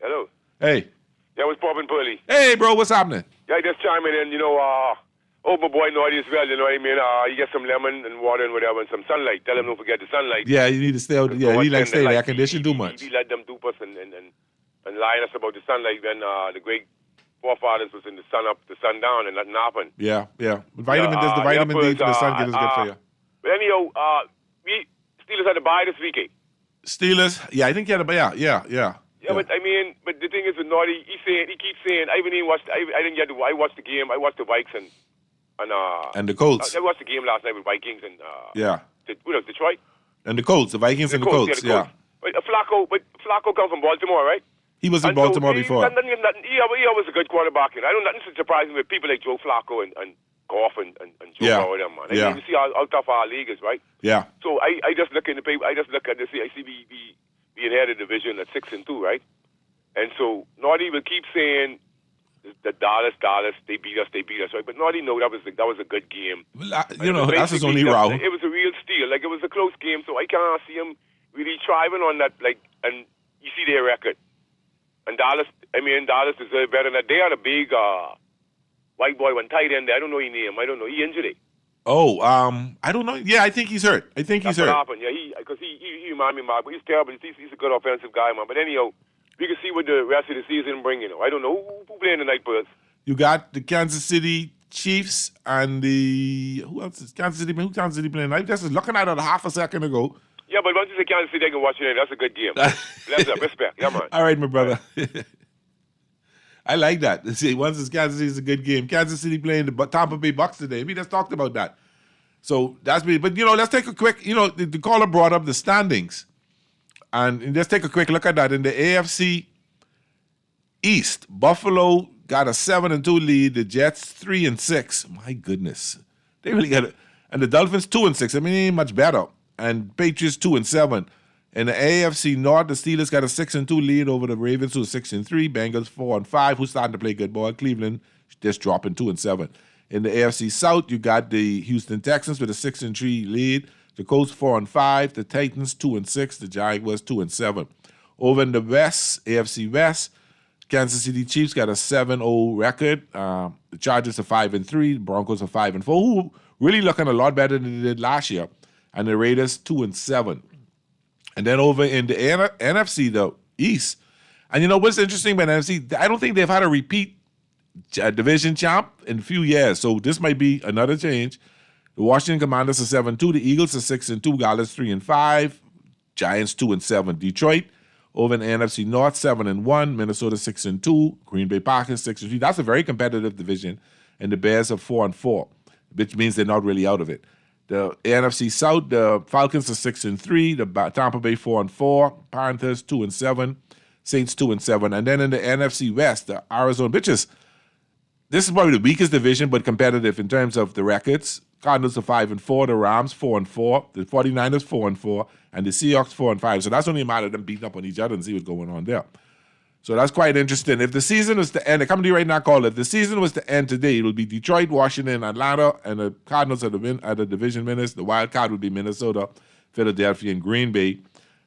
Hello. Hey. Yeah, it's Bob and Pearly. Hey, bro, what's happening? Yeah, just chiming in, my boy Naughty as well, you know what I mean? You get some lemon and water and whatever and some sunlight. Tell him don't forget the sunlight. Yeah, you need to stay out. Yeah, he likes stay air conditioned too much. He let them dupe us and lying us about the sunlight when the great forefathers was in the sun up, the sun down, and nothing happened. Yeah. The vitamin D from the sun is good for you. But anyhow, we Steelers had to buy this weekend. Steelers? Yeah, I think you had to buy. Yeah. Yeah, but the thing is with Naughty, he keeps saying, I watched the game. I watched the Vikes and the Colts. I watched the game last night with Vikings and Detroit. And the Colts, the Vikings and the Colts. Yeah. But Flacco comes from Baltimore, right? He was in Baltimore before. He was a good quarterback. I don't nothing surprising with people like Joe Flacco and Goff and Joe Burrow, man. You see how tough our league is, right? Yeah. So I just look in the paper. I just look at this. I see we inherited the division at 6-2, right? And so Naughty will keep saying the Dallas, they beat us, right? But Naughty know that was a good game. That's his only row. It was a real steal. It was a close game, so I can't see him really thriving on that. And you see their record. And Dallas deserve better than that. They had a big white boy, one tight end there. I don't know his name. I don't know. He injured it. Oh, I don't know. Yeah, I think he's hurt. That's what happened. Yeah, because he reminded me, but he's terrible. He's a good offensive guy, man. But anyhow, we can see what the rest of the season bring. I don't know who playing tonight, Birds. You got the Kansas City Chiefs and who else is Kansas City? Who Kansas City playing? I just was looking at it half a second ago. Yeah, but once you say Kansas City, they can watch it. That's a good game. Bless up, respect. Yeah, man. All right, my brother. I like that. See, once it's Kansas City, it's a good game. Kansas City playing the Tampa Bay Bucks today. We just talked about that. So that's me. But, let's take a quick, the caller brought up the standings. And let's take a quick look at that. In the AFC East, Buffalo got a 7-2 lead. The Jets 3-6. My goodness. They really got it. And the Dolphins 2-6. I mean, it ain't much better. And Patriots 2-7. In the AFC North, the Steelers got a 6-2 lead over the Ravens, who are 6-3. Bengals 4-5, who's starting to play good ball. Cleveland just dropping 2-7. In the AFC South, you got the Houston Texans with a 6-3 lead. The Colts 4-5. The Titans 2-6. The Jaguars 2-7. Over in the West, AFC West, Kansas City Chiefs got a 7-0 record. The Chargers are 5-3. The Broncos are 5-4, who really looking a lot better than they did last year. And the Raiders 2-7. And then over in the NFC, the East. And what's interesting about NFC? I don't think they've had a repeat division champ in a few years. So this might be another change. The Washington Commanders are 7-2. The Eagles are 6-2. Dallas 3-5. Giants 2-7. Detroit over in the NFC North 7-1. Minnesota 6-2. Green Bay Packers 6-3. That's a very competitive division. And the Bears are 4-4, which means they're not really out of it. The NFC South, the Falcons are 6-3. The Tampa Bay 4-4. Panthers 2-7. Saints 2-7. And then in the NFC West, the Arizona Bitches. This is probably the weakest division, but competitive in terms of the records. Cardinals are 5-4. The Rams 4-4. The 49ers 4-4. And the Seahawks 4-5. So that's only a matter of them beating up on each other and see what's going on there. So that's quite interesting. If the season was to end, I come to you right now, call. If the season was to end today, it will be Detroit, Washington, Atlanta, and the Cardinals are the division winners. The wild card would be Minnesota, Philadelphia, and Green Bay.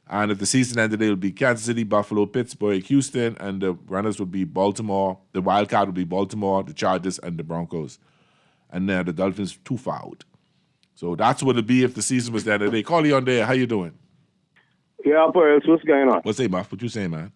And if the season ended today, it would be Kansas City, Buffalo, Pittsburgh, Houston, and the runners would be Baltimore. The wild card would be Baltimore, the Chargers, and the Broncos. And then the Dolphins too far out. So that's what it'd be if the season was to end today. Call you on there. How you doing? Yeah, Pearls, what's going on? What's up, Buff? What you saying, man?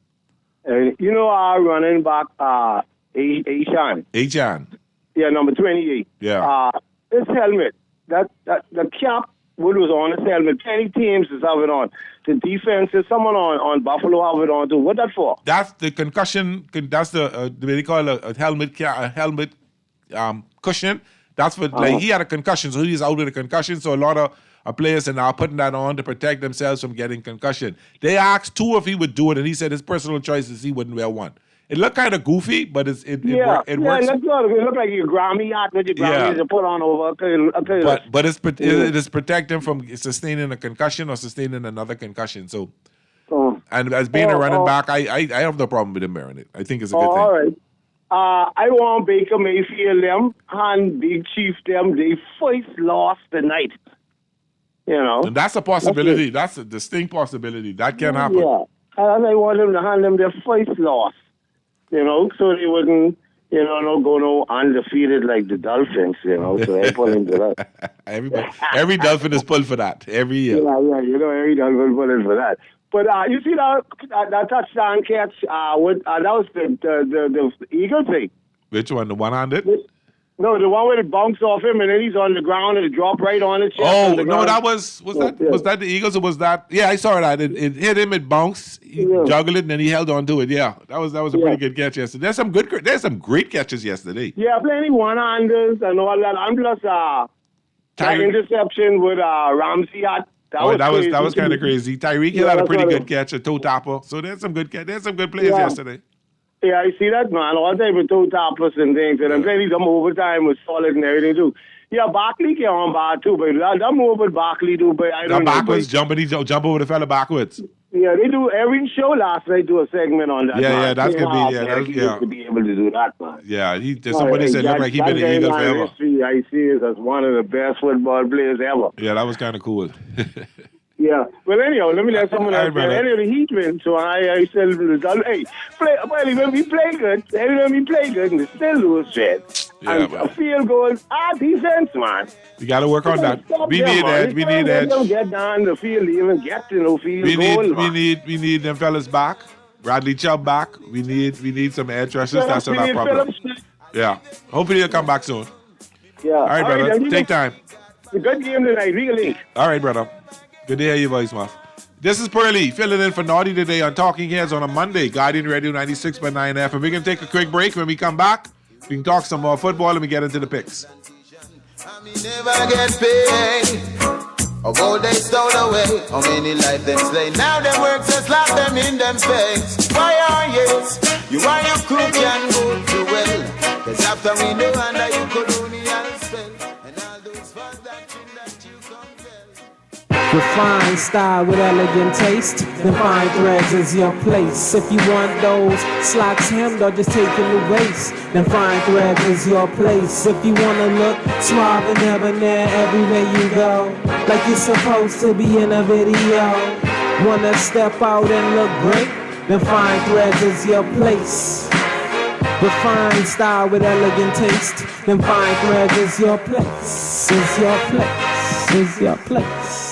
Running back, Achan. Achan. Yeah, number 28. Yeah. This helmet, the cap, what was on this helmet, many teams is have it on. The defense, is someone on Buffalo have it on too. What that for? That's the concussion. That's the way they call it, a helmet cushion. That's for, he had a concussion, so he's out with a concussion. So a lot of players are now putting that on to protect themselves from getting concussion. They asked two if he would do it, and he said his personal choice is he wouldn't wear one. It looked kind of goofy, but it works. It looked like your Grammy hat with your Grammys to put on over. But it is protecting from sustaining a concussion or sustaining another concussion. So, and as being a running back, I have no problem with him wearing it. I think it's a good thing. All right. I want Baker Mayfield them and Big Chief them. They first lost tonight. And that's a possibility. That's a distinct possibility. That can happen. Yeah. And I want them to hand them their first loss. So they wouldn't, go undefeated like the Dolphins, so I put into that. Every Dolphin is pulled for that, every year. Yeah, every Dolphin put in for that. But you see that touchdown catch, that was the Eagle thing. Which one, the one-handed? No, the one where it bounced off him and then he's on the ground and it dropped right on his chest. Oh, no, that was that the Eagles or was that? Yeah, I saw that. It hit him, it bounced, he juggled it, and then he held on to it. Yeah, that was a pretty good catch yesterday. There's some great catches yesterday. Yeah, plenty one-handers and all that. And plus that interception with Ramsey had. That was kind of crazy. Tyreek Hill had a pretty good catch, a toe topper. So there's some good plays yesterday. Yeah, I see that, man. All type of toe toppers and things. And I'm playing some overtime was solid and everything, too. Yeah, Barkley came on bad, too. But that move with Barkley, too. But I don't know. Backwards jumping, he jump over the fella backwards. Yeah, they do every show last night, do a segment on that. Yeah, that's going to be, to be able to do that, man. Yeah, somebody said looked like he'd been an Eagle forever. I see it as one of the best football players ever. Yeah, that was kind of cool. Yeah. Well, anyhow, let me let someone else say. Anyway, the Heat win, so I still result. Hey, when we play good, and we still lose, shit. Yeah, and a field goal, defense, man. You got to work on that. We need edge. We need edge. Don't get down the field, even get to no field goal. We need them fellas back. Bradley Chubb back. We need some edge rushers. That's not our problem. Yeah. Hopefully he'll come back soon. Yeah. All right, brother. Take time. It's a good game tonight, really. All right, brother. Good to hear your voice, Muff. This is Pearly, filling in for Naughty today on Talking Heads on a Monday, Guardian Radio 96.9 FM. We're going to take a quick break. When we come back, we can talk some more football and we get into the picks. Never get paid. Of all they stole away, how many life them slay? Now them works just slap them in them face. Why are you are your crook and go to well? Cause after we know under you could only spell. And all those fun that you compel. Refined style with elegant taste. The fine threads is your place. If you want those slacks hemmed or just taking the waist, then fine threads is your place. If you wanna look suave and debonair everywhere you go, like you're supposed to be in a video, wanna step out and look great, then fine threads is your place. Refined style with elegant taste, then fine threads is your place. Is your place. Is your place.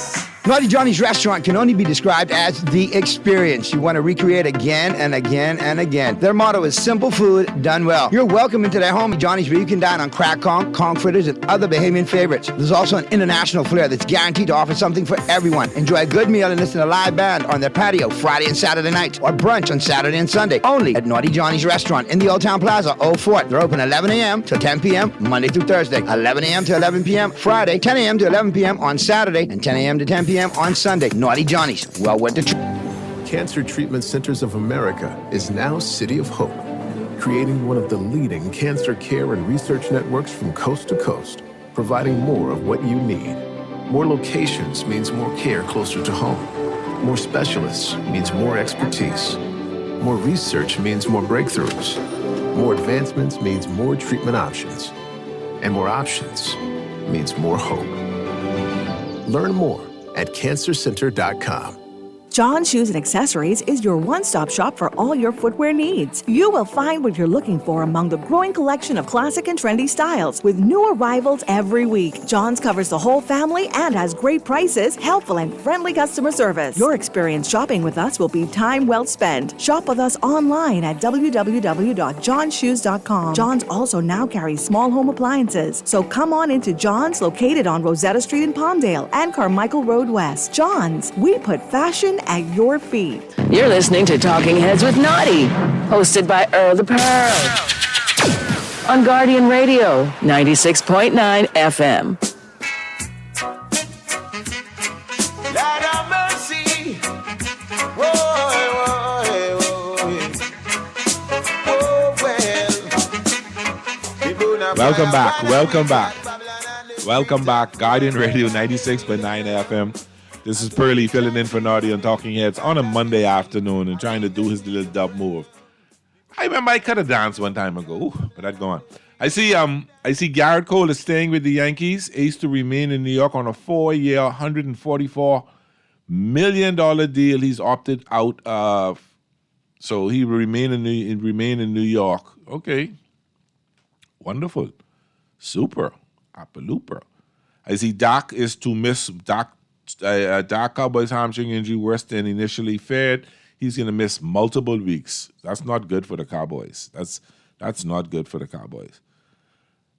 Naughty Johnny's restaurant can only be described as the experience you want to recreate again and again and again. Their motto is simple food done well. You're welcome into their home, Johnny's, where you can dine on crack conch fritters, and other Bahamian favorites. There's also an international flair that's guaranteed to offer something for everyone. Enjoy a good meal and listen to a live band on their patio Friday and Saturday nights, or brunch on Saturday and Sunday, only at Naughty Johnny's restaurant in the Old Town Plaza, Old Fort. They're open 11 a.m. to 10 p.m. Monday through Thursday, 11 a.m. to 11 p.m. Friday, 10 a.m. to 11 p.m. on Saturday, and 10 a.m. to 10 p.m. on Sunday. Naughty Johnny's, well worth the trip. Cancer Treatment Centers of America is now City of Hope, creating one of the leading cancer care and research networks from coast to coast, providing more of what you need. More locations means more care closer to home. More specialists means more expertise. More research means more breakthroughs. More advancements means more treatment options. And more options means more hope. Learn more at cancercenter.com. John Shoes and Accessories is your one-stop shop for all your footwear needs. You will find what you're looking for among the growing collection of classic and trendy styles with new arrivals every week. John's covers the whole family and has great prices, helpful and friendly customer service. Your experience shopping with us will be time well spent. Shop with us online at www.johnshoes.com. John's also now carries small home appliances, so come on into John's, located on Rosetta Street in Palmdale and Carmichael Road West. John's, we put fashion at your feet. You're listening to Talking Heads with Naughty, hosted by Earl the Pearl. On Guardian Radio, 96.9 FM. Lord have mercy. Whoa, well. Welcome back. Guardian Radio 96.9 FM. This is Pearly filling in for Naughty on Talking Heads on a Monday afternoon and trying to do his little dub move. I remember I cut a dance one time ago, but I'd go on. I see Garrett Cole is staying with the Yankees. Ace to remain in New York on a 4-year, $144 million deal. He's opted out of, so he will remain in New York. Okay, wonderful, super, apalooper. I see Dak is to miss Dak Cowboys hamstring injury worse than initially feared. He's going to miss multiple weeks. That's not good for the Cowboys. That's not good for the Cowboys.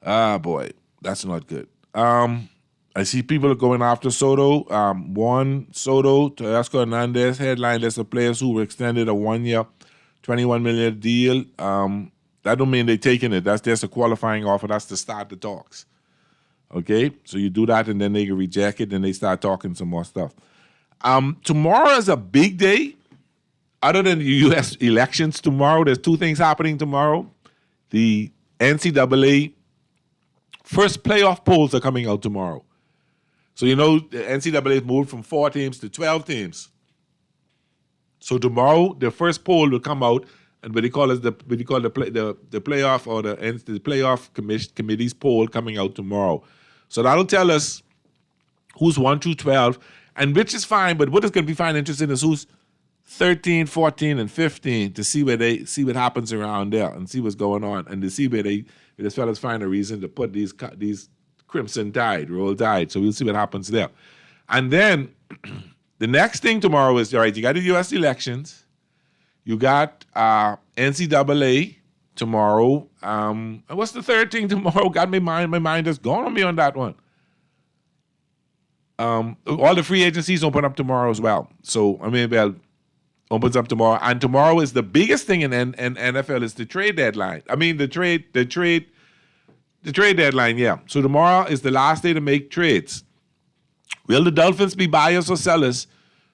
Boy, that's not good. I see people going after Soto. Juan Soto, Teoscar Hernandez, headline list of players who were extended a 1-year, $21 million deal. That don't mean they're taking it. That's just a qualifying offer. That's to start the talks. Okay, so you do that and then they reject it and they start talking some more stuff. Tomorrow is a big day. Other than the U.S. elections tomorrow, there's two things happening tomorrow. The NCAA first playoff polls are coming out tomorrow. So you know the NCAA moved from 4 teams to 12 teams. So tomorrow the first poll will come out, and what they call the playoff or the playoff committee's poll coming out tomorrow. So that'll tell us who's 1 through 12, and which is fine, but what is going to be fine interesting is who's 13, 14, and 15 to see what happens around there and see what's going on, and to see where this fellas find a reason to put these Crimson Tide, Roll Tide. So we'll see what happens there. And then the next thing tomorrow is, all right, you got the U.S. elections, you got NCAA tomorrow. And what's the third thing tomorrow? Got my mind has gone on me on that one. All the free agencies open up tomorrow as well. So, opens up tomorrow. And tomorrow is the biggest thing in NFL is the trade deadline. The trade deadline, yeah. So tomorrow is the last day to make trades. Will the Dolphins be buyers or sellers?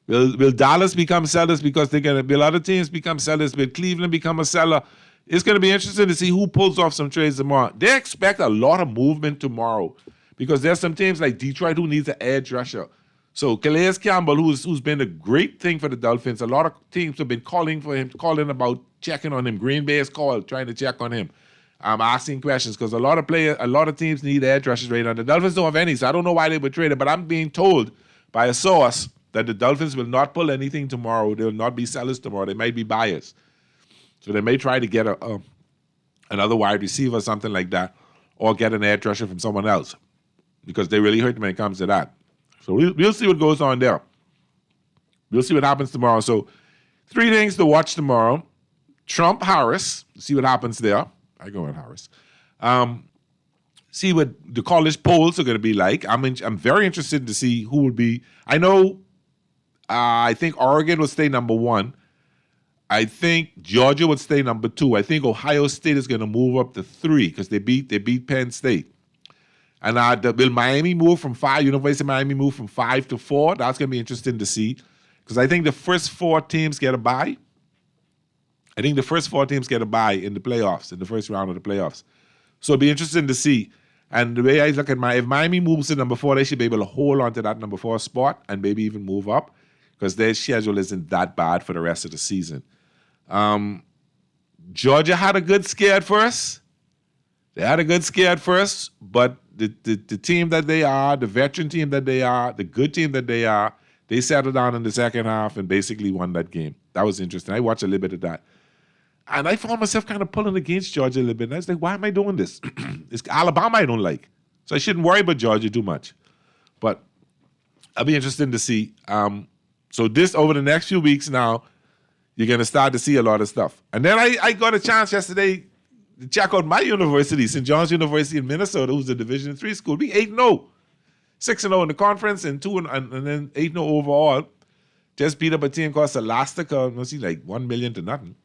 Will Dallas become sellers because they're going to, will other teams become sellers? Will Cleveland become a seller? It's going to be interesting to see who pulls off some trades tomorrow. They expect a lot of movement tomorrow because there's some teams like Detroit who needs an edge rusher. So Calais Campbell, who's been a great thing for the Dolphins, a lot of teams have been calling about checking on him. Green Bay has called, trying to check on him. I'm asking questions because a lot of teams need edge rushers right now. The Dolphins don't have any, so I don't know why they were traded, but I'm being told by a source that the Dolphins will not pull anything tomorrow. They will not be sellers tomorrow. They might be buyers. So they may try to get another wide receiver or something like that, or get an edge rusher from someone else because they really hurt when it comes to that. So we'll see what goes on there. We'll see what happens tomorrow. So 3 things to watch tomorrow. Trump, Harris, see what happens there. I go with Harris. See what the college polls are going to be like. I'm very interested to see who will be. I know, I think Oregon will stay number 1. I think Georgia would stay number 2. I think Ohio State is going to move up to 3 because they beat Penn State. And will Miami move from 5? University of Miami move from 5 to 4? That's going to be interesting to see because I think the first 4 teams get a bye. I think the first 4 teams get a bye in the playoffs, in the first round of the playoffs. So it'll be interesting to see. And the way I look at if Miami moves to number 4, they should be able to hold on to that number 4 spot and maybe even move up because their schedule isn't that bad for the rest of the season. Georgia had a good scare at first. They had a good scare at first, but the team that they are, the veteran team that they are, the good team that they are, they settled down in the second half and basically won that game. That was interesting. I watched a little bit of that. And I found myself kind of pulling against Georgia a little bit. And I was like, why am I doing this? It's Alabama I don't like. So I shouldn't worry about Georgia too much. But I'll be interested to see. So this, over the next few weeks now, you're going to start to see a lot of stuff. And then I got a chance yesterday to check out my university, St. John's University in Minnesota, who's a Division III school. We 8-0. 6-0 in the conference and then 8-0 overall. Just beat up a team called Scholastica, like $1 million to nothing.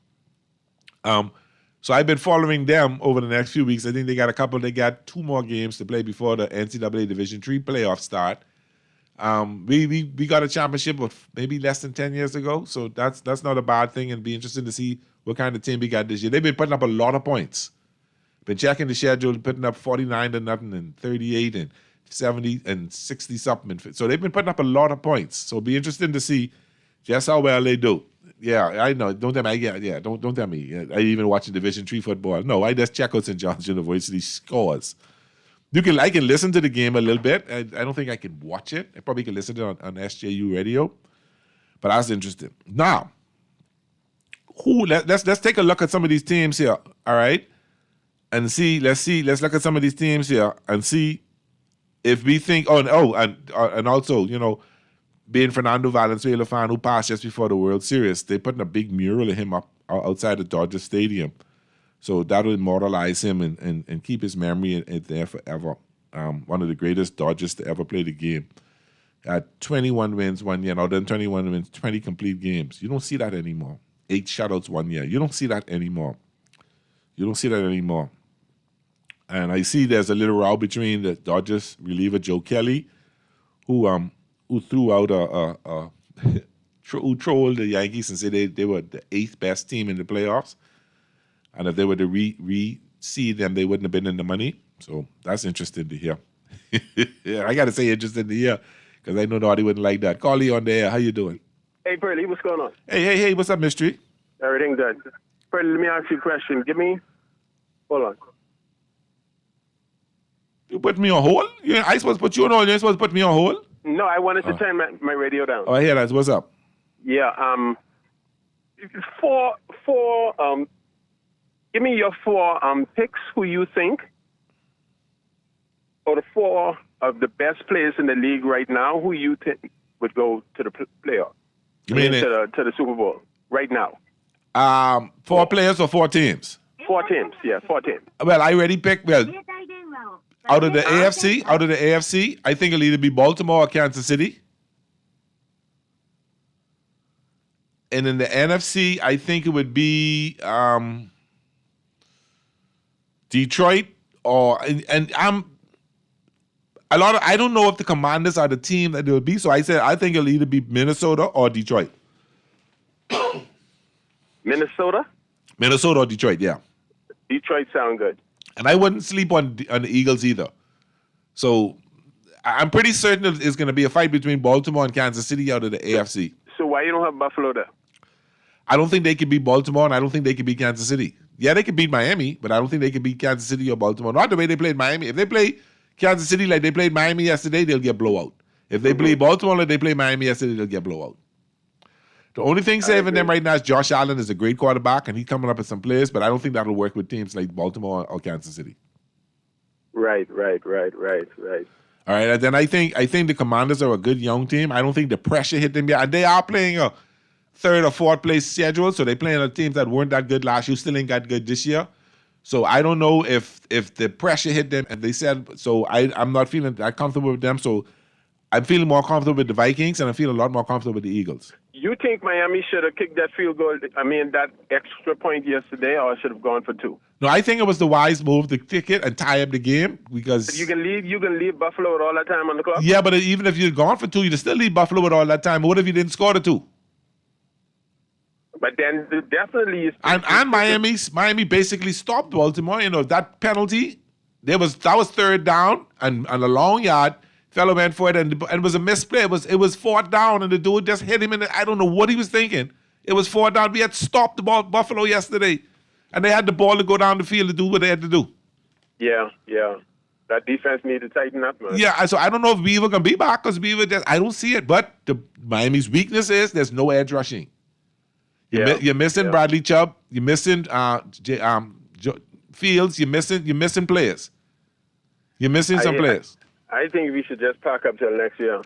So I've been following them over the next few weeks. I think they got 2 more games to play before the NCAA Division III playoffs start. We got a championship maybe less than 10 years ago, so that's not a bad thing, and be interesting to see what kind of team we got this year. They've been putting up a lot of points. Been checking the schedule, putting up 49 to nothing and 38 and 70 and 60 something. So they've been putting up a lot of points. So it'll be interesting to see just how well they do. Yeah, I know. Don't tell me. Don't tell me. I even watching Division III football. No, I just check out St. John's University scores. I can listen to the game a little bit. I don't think I can watch it. I probably can listen to it on SJU radio. But that's interesting. Now, let's take a look at some of these teams here. All right, and see. Let's look at some of these teams here and see if we think. And also, being Fernando Valenzuela fan who passed just before the World Series, they're putting a big mural of him up outside the Dodger Stadium. So that will immortalize him and keep his memory there forever. One of the greatest Dodgers to ever play the game. 21 wins 1 year, then 21 wins, 20 complete games. You don't see that anymore. 8 shutouts 1 year. You don't see that anymore. And I see there's a little row between the Dodgers reliever Joe Kelly, who threw out who trolled the Yankees and said they were the 8th best team in the playoffs. And if they were to re-seed them, they wouldn't have been in the money. So that's interesting to hear. Yeah, I got to say interesting to hear because I know Naughty wouldn't like that. Carly on the air. How you doing? Hey, Pearly, what's going on? Hey, what's up, Mystery? Everything good. Pearly, let me ask you a question. Hold on. You put me on hold? I supposed to put you on hold. You're supposed to put me on hold? No, I wanted to turn my radio down. Oh, I hear that. What's up? Yeah, give me your 4 picks who you think are the 4 of the best players in the league right now who you think would go to the playoff. You mean to the Super Bowl right now? 4 players or 4 teams? 4 teams, yeah, 4 teams. Well, I already picked. Well, Out of the AFC, I think it'll either be Baltimore or Kansas City. And in the NFC, I think it would be Detroit I don't know if the Commanders are the team that it will be. So I think it'll either be Minnesota or Detroit. Minnesota? Minnesota or Detroit, yeah. Detroit sound good. And I wouldn't sleep on the Eagles either. So I'm pretty certain it's going to be a fight between Baltimore and Kansas City out of the AFC. So why you don't have Buffalo there? I don't think they can beat Baltimore, and I don't think they can beat Kansas City. Yeah, they can beat Miami, but I don't think they can beat Kansas City or Baltimore. Not the way they played Miami. If they play Kansas City like they played Miami yesterday, they'll get blowout. If they play Baltimore like they played Miami yesterday, they'll get blowout. The only thing saving them right now is Josh Allen is a great quarterback, and he's coming up with some players, but I don't think that'll work with teams like Baltimore or Kansas City. Right. All right, and then I think the Commanders are a good young team. I don't think the pressure hit them yet. And they are playing a third or fourth place schedule, so they're playing teams that weren't that good last year, still ain't got good this year. So I don't know if the pressure hit them, and they said, so I'm not feeling that comfortable with them, so I'm feeling more comfortable with the Vikings, and I feel a lot more comfortable with the Eagles. You think Miami should have kicked that field goal, that extra point yesterday, or should have gone for 2? No, I think it was the wise move to kick it and tie up the game because you can leave Buffalo with all that time on the clock. Yeah, but even if you'd gone for 2, you'd still leave Buffalo with all that time. What if you didn't score the 2? But then definitely and Miami basically stopped Baltimore. You know, that penalty, that was third down and a long yard. Fellow went for it and it was a misplay. It was fourth down and the dude just hit him I don't know what he was thinking. It was fourth down. We had stopped the ball Buffalo yesterday. And they had the ball to go down the field to do what they had to do. Yeah. That defense needs to tighten up, man. Yeah, so I don't know if Beaver can be back because Beaver I don't see it. But Miami's weakness is there's no edge rushing. You're missing Bradley Chubb. You're missing Fields. You're missing players. You're missing some players. I think we should just pack up till next year.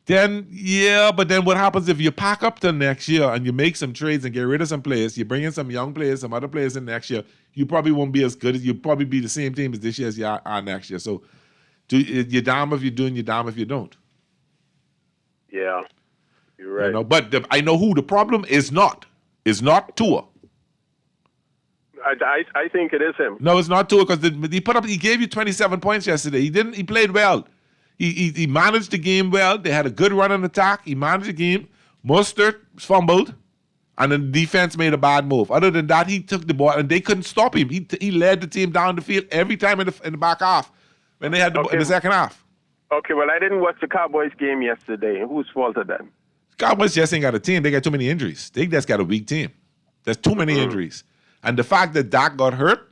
But then what happens if you pack up till next year and you make some trades and get rid of some players, you bring in some young players, some other players in next year, you probably won't be as good as you'll probably be the same team as this year as you are next year. So you're damn if you do and you're damn if you don't. Yeah, you're right. You know, but I know who the problem is not. It's not Tua. I think it is him. No, it's not Tua because he gave you 27 points yesterday. He played well. He managed the game well. They had a good run on attack. He managed the game. Mostert fumbled, and then the defense made a bad move. Other than that, he took the ball, and they couldn't stop him. He led the team down the field every time in the back half when they had in the second half. Okay, well, I didn't watch the Cowboys game yesterday. Whose fault is that? Cowboys just ain't got a team. They got too many injuries. They just got a weak team. There's too many injuries. And the fact that Dak got hurt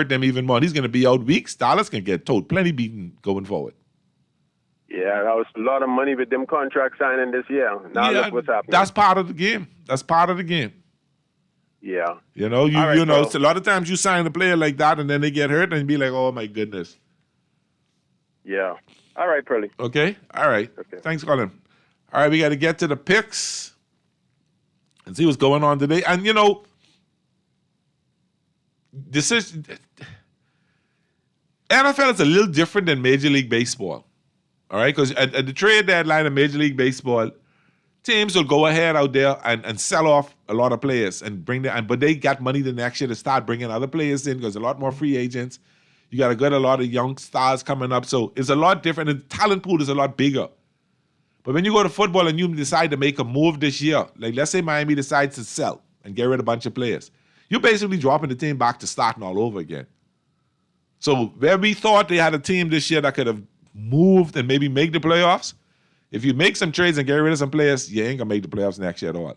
them even more. And he's going to be out weeks. Dallas can get plenty beaten going forward. Yeah, that was a lot of money with them contract signing this year. Now look what's happening. That's part of the game. Yeah. You know, a lot of times you sign a player like that and then they get hurt and you be like, oh my goodness. Yeah. All right, Pearly. Okay? All right. Okay. Thanks, Colin. All right, we got to get to the picks and see what's going on today. And, you know, NFL is a little different than Major League Baseball. All right? Because at the trade deadline of Major League Baseball, teams will go ahead out there and sell off a lot of players and but they got money the next year to start bringing other players in because a lot more free agents. You got to get a lot of young stars coming up. So it's a lot different. And the talent pool is a lot bigger. But when you go to football and you decide to make a move this year, like let's say Miami decides to sell and get rid of a bunch of players, you're basically dropping the team back to starting all over again. So where we thought they had a team this year that could have moved and maybe make the playoffs, if you make some trades and get rid of some players, you ain't going to make the playoffs next year at all.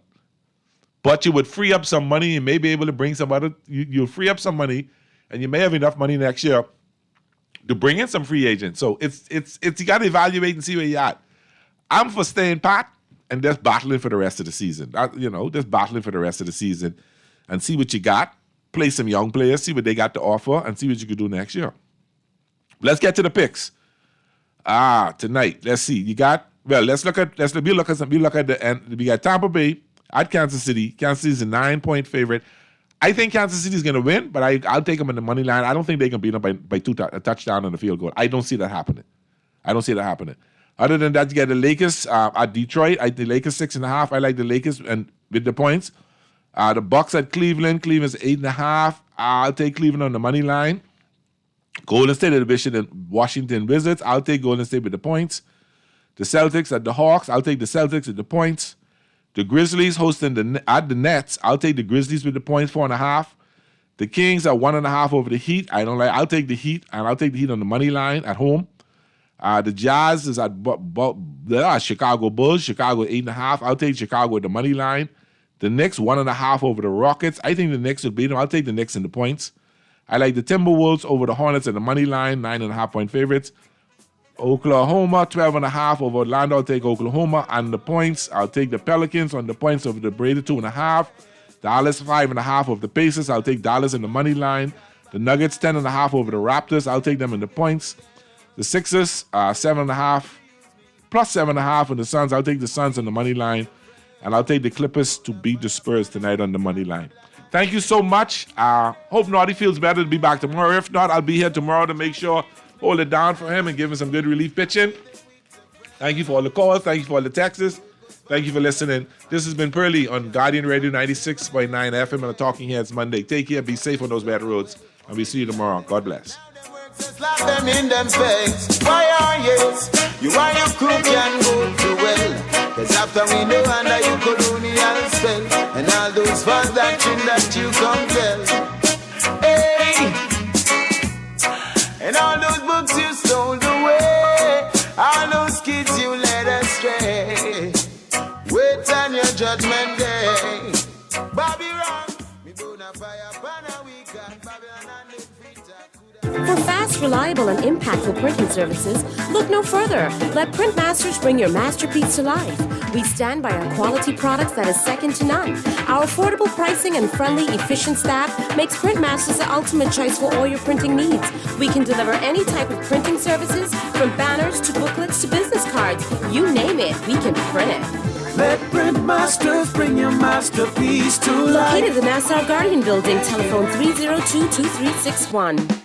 But you would free up some money and may be able to bring some other, you'll free up some money and you may have enough money next year to bring in some free agents. So it's you got to evaluate and see where you're at. I'm for staying pat and just battling for the rest of the season. Just battling for the rest of the season and see what you got. Play some young players, see what they got to offer, and see what you can do next year. Let's get to the picks. Tonight, let's see. We got Tampa Bay at Kansas City. Kansas City is a 9-point favorite. I think Kansas City's going to win, but I'll take them in the money line. I don't think they can beat them by a touchdown and a field goal. I don't see that happening. Other than that, you get the Lakers at Detroit. The Lakers 6.5. I like the Lakers and with the points. The Bucks at Cleveland. Cleveland's 8.5. I'll take Cleveland on the money line. Golden State at the Bishop and Washington Wizards. I'll take Golden State with the points. The Celtics at the Hawks. I'll take the Celtics with the points. The Grizzlies hosting at the Nets. I'll take the Grizzlies with the points, 4.5. The Kings are 1.5 over the Heat. I'll take the Heat, and I'll take the Heat on the money line at home. The Jazz is at Chicago Bulls. Chicago 8.5. I'll take Chicago with the money line. The Knicks 1.5 over the Rockets. I think the Knicks will beat them. I'll take the Knicks in the points. I like the Timberwolves over the Hornets at the money line, 9.5 point favorites. Oklahoma 12.5 over Orlando. I'll take Oklahoma and the points. I'll take the Pelicans on the points over the Raiders 2.5. Dallas 5.5 over the Pacers. I'll take Dallas in the money line. The Nuggets 10.5 over the Raptors. I'll take them in the points. The Sixers 7.5 plus 7.5 and the Suns. I'll take the Suns on the money line, and I'll take the Clippers to beat the Spurs tonight on the money line. Thank you so much. Hope Naughty feels better to be back tomorrow. If not, I'll be here tomorrow to make sure hold it down for him and give him some good relief pitching. Thank you for all the calls. Thank you for all the texts. Thank you for listening. This has been Pearly on Guardian Radio 96.9 FM and the Talking Heads Monday. Take care. Be safe on those bad roads. And we'll see you tomorrow. God bless. Slap them in them face. Why are you and your crew can go too well? Cause after we know under you colonial spell, and all those fans that you come tell. Hey, and all those books you stole away, all those kids you led astray. Wait on your judgment day. Babylon, me bona fire banner we got Babylon and the For fast, reliable, and impactful printing services, look no further. Let Printmasters bring your masterpiece to life. We stand by our quality products that is second to none. Our affordable pricing and friendly, efficient staff makes Printmasters the ultimate choice for all your printing needs. We can deliver any type of printing services, from banners to booklets to business cards. You name it, we can print it. Let Printmasters bring your masterpiece to life. Located in the Nassau Guardian Building, telephone 302-2361.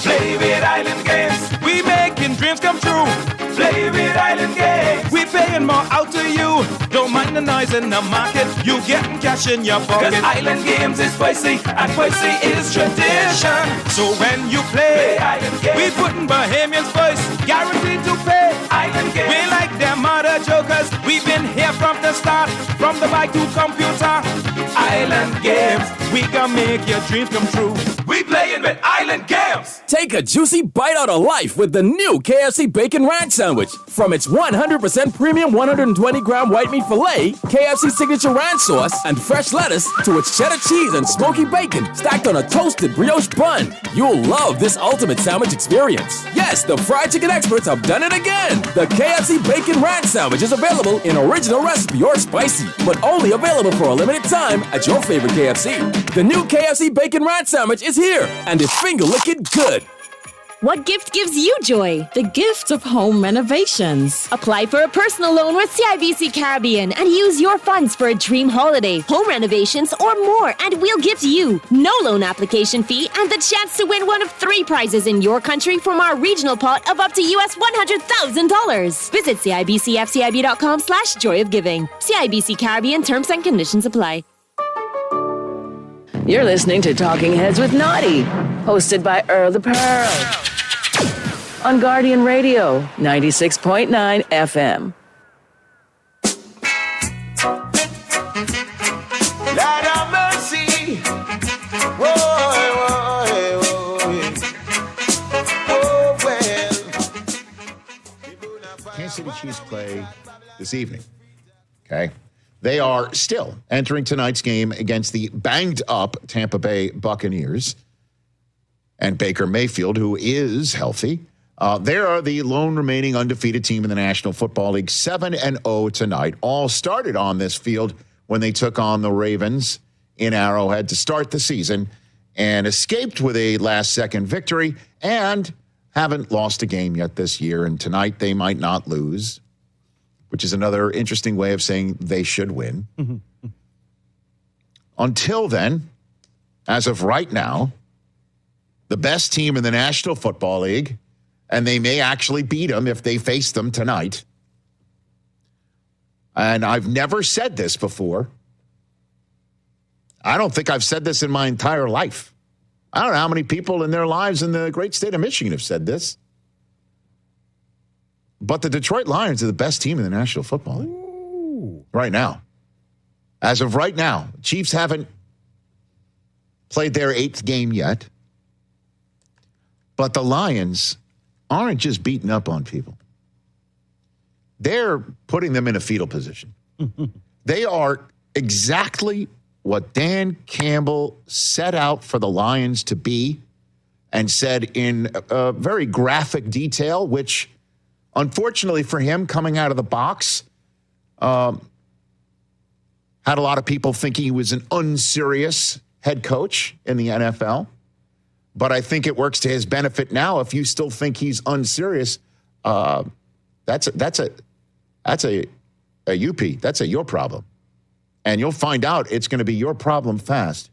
Play with Island Games. We making dreams come true. Play with Island Games. We paying more out to you. Don't mind the noise in the market. You getting cash in your pocket. 'Cause Island Games is spicy and spicy is tradition. So when you play Island Games, we putting Bahamians first. Guaranteed to pay. Island Games. We like them other jokers. We've been here from the start. From the bike to computer. Island Games. We gonna make your dreams come true. We playing with Island Games. Take a juicy bite out of life with the new KFC Bacon Ranch Sandwich. From its 100% premium 120-gram white meat filet, KFC signature ranch sauce, and fresh lettuce, to its cheddar cheese and smoky bacon stacked on a toasted brioche bun. You'll love this ultimate sandwich experience. Yes, the fried chicken experts have done it again. The KFC Bacon Ranch Sandwich is available in original recipe or spicy, but only available for a limited time at your favorite KFC. The new KFC Bacon Ranch Sandwich is here, and it's finger-licking good. What gift gives you joy? The gift of home renovations. Apply for a personal loan with CIBC Caribbean and use your funds for a dream holiday, home renovations, or more, and we'll gift you no loan application fee and the chance to win one of 3 prizes in your country from our regional pot of up to US $100,000. Visit CIBCFCIB.com/joyofgiving. CIBC Caribbean terms and conditions apply. You're listening to Talking Heads with Naughty, hosted by Earl the Pearl. On Guardian Radio, 96.9 FM. Lord have mercy. Oh, well. Kansas City Chiefs play this evening. Okay. They are still entering tonight's game against the banged-up Tampa Bay Buccaneers. And Baker Mayfield, who is healthy, they are the lone remaining undefeated team in the National Football League, 7-0 tonight. All started on this field when they took on the Ravens in Arrowhead to start the season and escaped with a last-second victory and haven't lost a game yet this year. And tonight they might not lose, which is another interesting way of saying they should win. Mm-hmm. Until then, as of right now, the best team in the National Football League, and they may actually beat them if they face them tonight. And I've never said this before. I don't think I've said this in my entire life. I don't know how many people in their lives in the great state of Michigan have said this. But the Detroit Lions are the best team in the National Football League right now. As of right now, Chiefs haven't played their 8th game yet. But the Lions aren't just beating up on people. They're putting them in a fetal position. They are exactly what Dan Campbell set out for the Lions to be and said in very graphic detail, which unfortunately for him, coming out of the box, had a lot of people thinking he was an unserious head coach in the NFL. But I think it works to his benefit now. If you still think he's unserious, that's a UP. That's your problem. And you'll find out it's going to be your problem fast.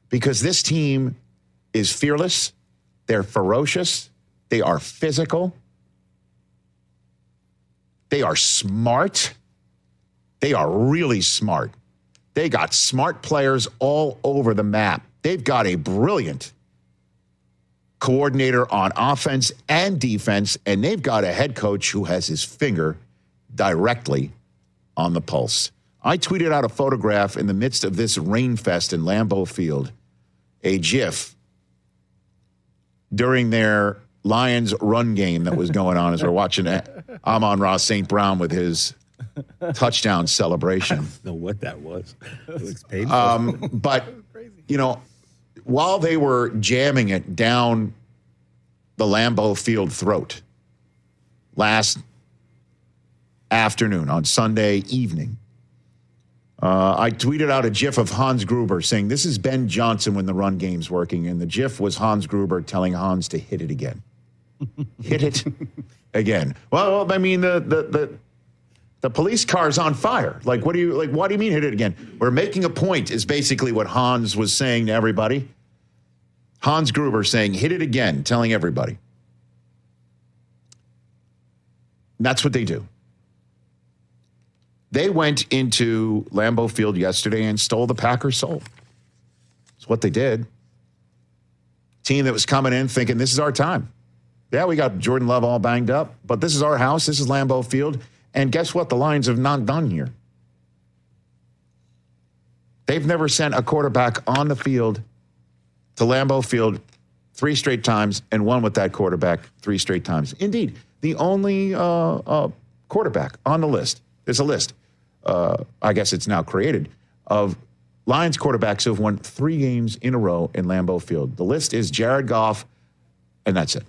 Because this team is fearless. They're ferocious. They are physical. They are smart. They are really smart. They got smart players all over the map. They've got a brilliant coordinator on offense and defense, and they've got a head coach who has his finger directly on the pulse. I tweeted out a photograph in the midst of this rain fest in Lambeau Field, a GIF during their Lions run game that was going on as we're watching Amon-Ra St. Brown with his touchdown celebration. I don't know what that was. It looks painful. But, you know, while they were jamming it down the Lambeau Field throat last afternoon on Sunday evening, I tweeted out a GIF of Hans Gruber saying, "This is Ben Johnson when the run game's working." And the GIF was Hans Gruber telling Hans to hit it again. Hit it again. Well, I mean, the police car's on fire. Like, what do you mean hit it again? We're making a point is basically what Hans was saying to everybody. Hans Gruber saying, hit it again, telling everybody. And that's what they do. They went into Lambeau Field yesterday and stole the Packers' soul. That's what they did. Team that was coming in thinking, this is our time. Yeah, we got Jordan Love all banged up, but this is our house. This is Lambeau Field. And guess what? The Lions have not done here. They've never sent a quarterback on the field to Lambeau Field 3 straight times and won with that quarterback 3 straight times. Indeed, the only quarterback on the list, there's a list, I guess it's now created, of Lions quarterbacks who have won 3 games in a row in Lambeau Field. The list is Jared Goff, and that's it.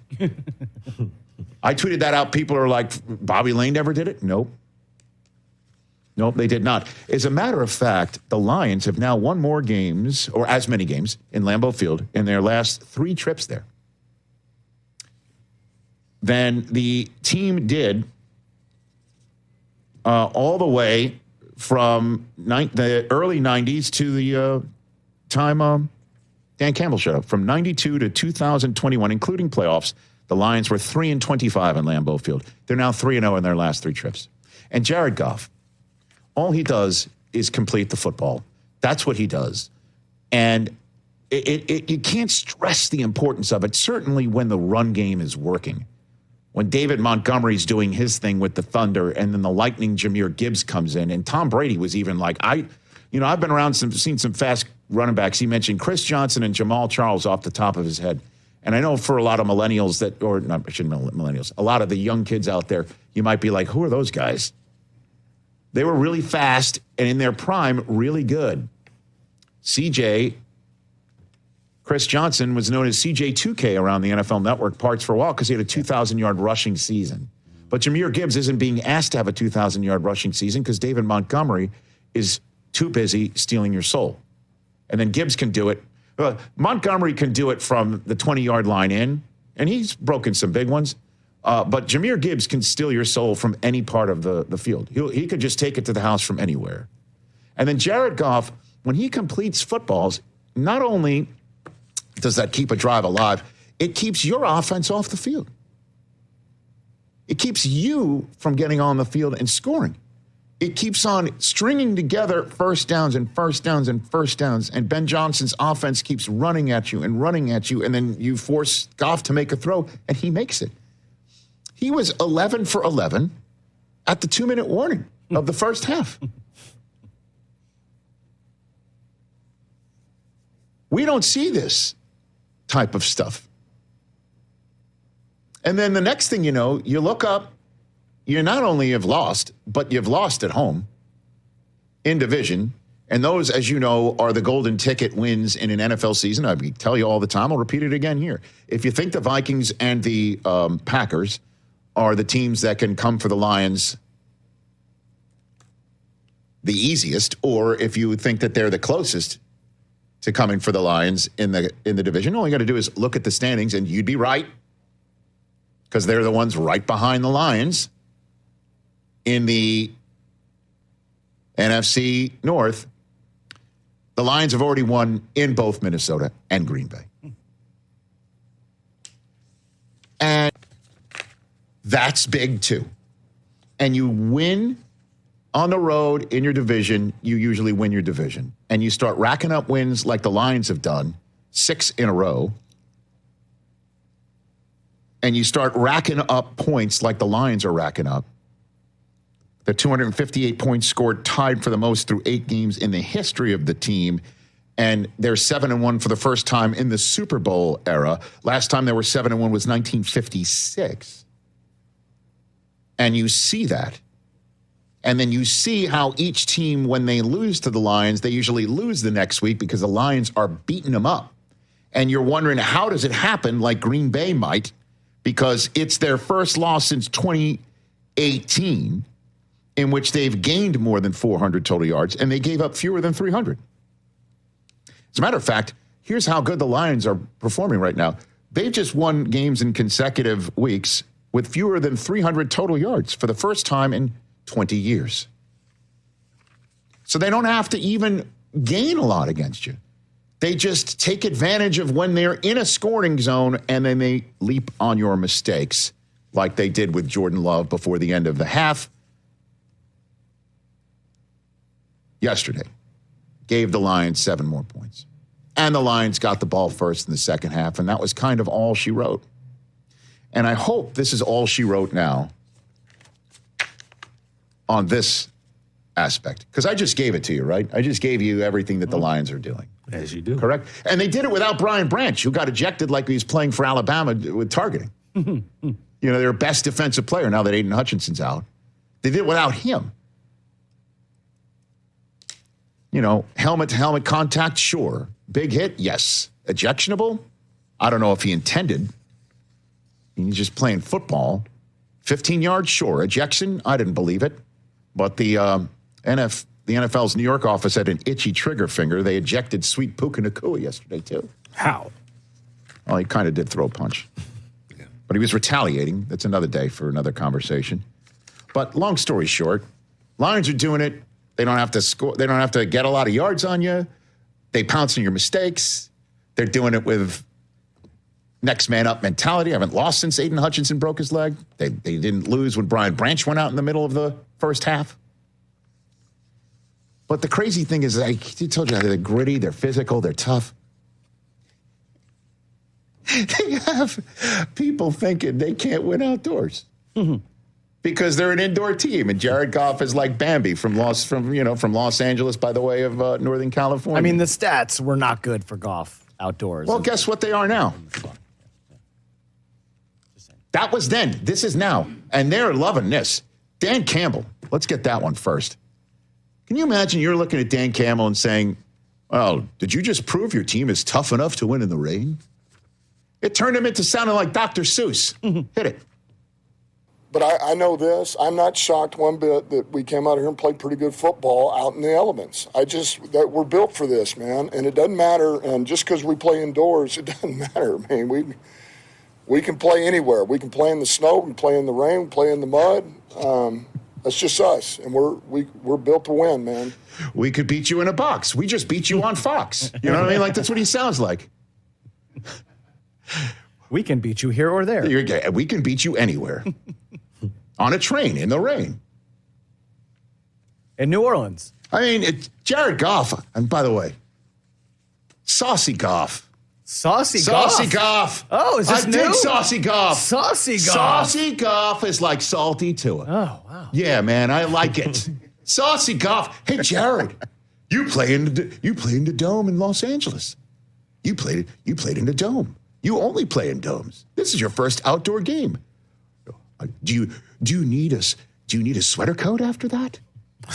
I tweeted that out. People are like, Bobby Lane never did it? Nope. Nope, they did not. As a matter of fact, the Lions have now won more games, or as many games, in Lambeau Field in their last 3 trips there than the team did all the way from the early 90s to the time Dan Campbell showed up. From 92 to 2021, including playoffs, the Lions were 3-25 in Lambeau Field. They're now 3-0 in their last 3 trips. And Jared Goff, all he does is complete the football. That's what he does. And you can't stress the importance of it, certainly when the run game is working. When David Montgomery's doing his thing with the Thunder, and then the Lightning Jahmyr Gibbs comes in, and Tom Brady was even like, I've been around seen some fast running backs. He mentioned Chris Johnson and Jamal Charles off the top of his head. And I know for a lot of millennials a lot of the young kids out there, you might be like, who are those guys? They were really fast and in their prime, really good. Chris Johnson was known as CJ2K around the NFL Network parts for a while because he had a 2,000-yard rushing season. But Jahmyr Gibbs isn't being asked to have a 2,000-yard rushing season because David Montgomery is too busy stealing your soul. And then Gibbs can do it. Montgomery can do it from the 20-yard line in, and he's broken some big ones. But Jahmyr Gibbs can steal your soul from any part of the field. He could just take it to the house from anywhere. And then Jared Goff, when he completes footballs, not only does that keep a drive alive, it keeps your offense off the field. It keeps you from getting on the field and scoring. It keeps on stringing together first downs and first downs and first downs, and Ben Johnson's offense keeps running at you, and then you force Goff to make a throw, and he makes it. He was 11 for 11 at the 2-minute warning of the first half. We don't see this type of stuff. And then the next thing you know, you look up, you not only have lost, but you've lost at home in division. And those, as you know, are the golden ticket wins in an NFL season. I tell you all the time. I'll repeat it again here. If you think the Vikings and the Packers are the teams that can come for the Lions the easiest, or if you think that they're the closest to coming for the Lions in the division, all you got to do is look at the standings, and you'd be right, because they're the ones right behind the Lions in the NFC North. The Lions have already won in both Minnesota and Green Bay. And that's big, too. And you win on the road in your division, you usually win your division. And you start racking up wins like the Lions have done, 6 in a row. And you start racking up points like the Lions are racking up. The 258 points scored, tied for the most through 8 games in the history of the team. And they're 7-1 for the first time in the Super Bowl era. Last time they were 7-1 was 1956. And you see that. And then you see how each team, when they lose to the Lions, they usually lose the next week because the Lions are beating them up. And you're wondering, how does it happen like Green Bay might? Because it's their first loss since 2018, in which they've gained more than 400 total yards, and they gave up fewer than 300. As a matter of fact, here's how good the Lions are performing right now. They've just won games in consecutive weeks with fewer than 300 total yards for the first time in 20 years. So they don't have to even gain a lot against you. They just take advantage of when they're in a scoring zone, and then they leap on your mistakes like they did with Jordan Love before the end of the half yesterday. Gave the Lions 7 more points. And the Lions got the ball first in the second half, and that was kind of all she wrote. And I hope this is all she wrote now on this aspect, because I just gave it to you, right? I just gave you everything that the Lions are doing. As you do. Correct? And they did it without Brian Branch, who got ejected like he was playing for Alabama with targeting. You know, their best defensive player now that Aiden Hutchinson's out. They did it without him. You know, helmet-to-helmet contact, sure. Big hit, yes. Ejectionable? I don't know if he intended. He's just playing football. 15 yards, sure. Ejection, I didn't believe it. But the NFL's New York office had an itchy trigger finger. They ejected Sweet Puka Nacua yesterday, too. How? Well, he kind of did throw a punch. Yeah. But he was retaliating. That's another day for another conversation. But long story short, Lions are doing it. They don't have to score. They don't have to get a lot of yards on you. They pounce on your mistakes. They're doing it with next man up mentality. I haven't lost since Aiden Hutchinson broke his leg. They didn't lose when Brian Branch went out in the middle of the first half. But the crazy thing is, I told you, they're gritty, they're physical, they're tough. They have people thinking they can't win outdoors because they're an indoor team, and Jared Goff is like Bambi from Los Angeles by the way of Northern California. I mean, the stats were not good for Goff outdoors. Well, guess what they are now? That was then. This is now. And they're loving this. Dan Campbell. Let's get that one first. Can you imagine you're looking at Dan Campbell and saying, well, did you just prove your team is tough enough to win in the rain? It turned him into sounding like Dr. Seuss. Hit it. But I know this. I'm not shocked one bit that we came out here and played pretty good football out in the elements. That we're built for this, man. And it doesn't matter. And just because we play indoors, it doesn't matter. I mean, we can play anywhere. We can play in the snow, we can play in the rain, we can play in the mud. That's just us, and we're built to win, man. We could beat you in a box. We just beat you on Fox. You know what I mean? Like, that's what he sounds like. We can beat you here or there. We can beat you anywhere. On a train, in the rain. In New Orleans. I mean, Jared Goff, and by the way, Saucy Goff. Saucy Goff? Saucy Goff. Oh, is this I new? dig Saucy Goff. Saucy Goff. Saucy Goff is like salty to it. Oh, wow. Yeah, man, I like it. Saucy Goff. Hey, Jared, you play in the Dome in Los Angeles. You played in the Dome. You only play in domes. This is your first outdoor game. Do you need a sweater coat after that?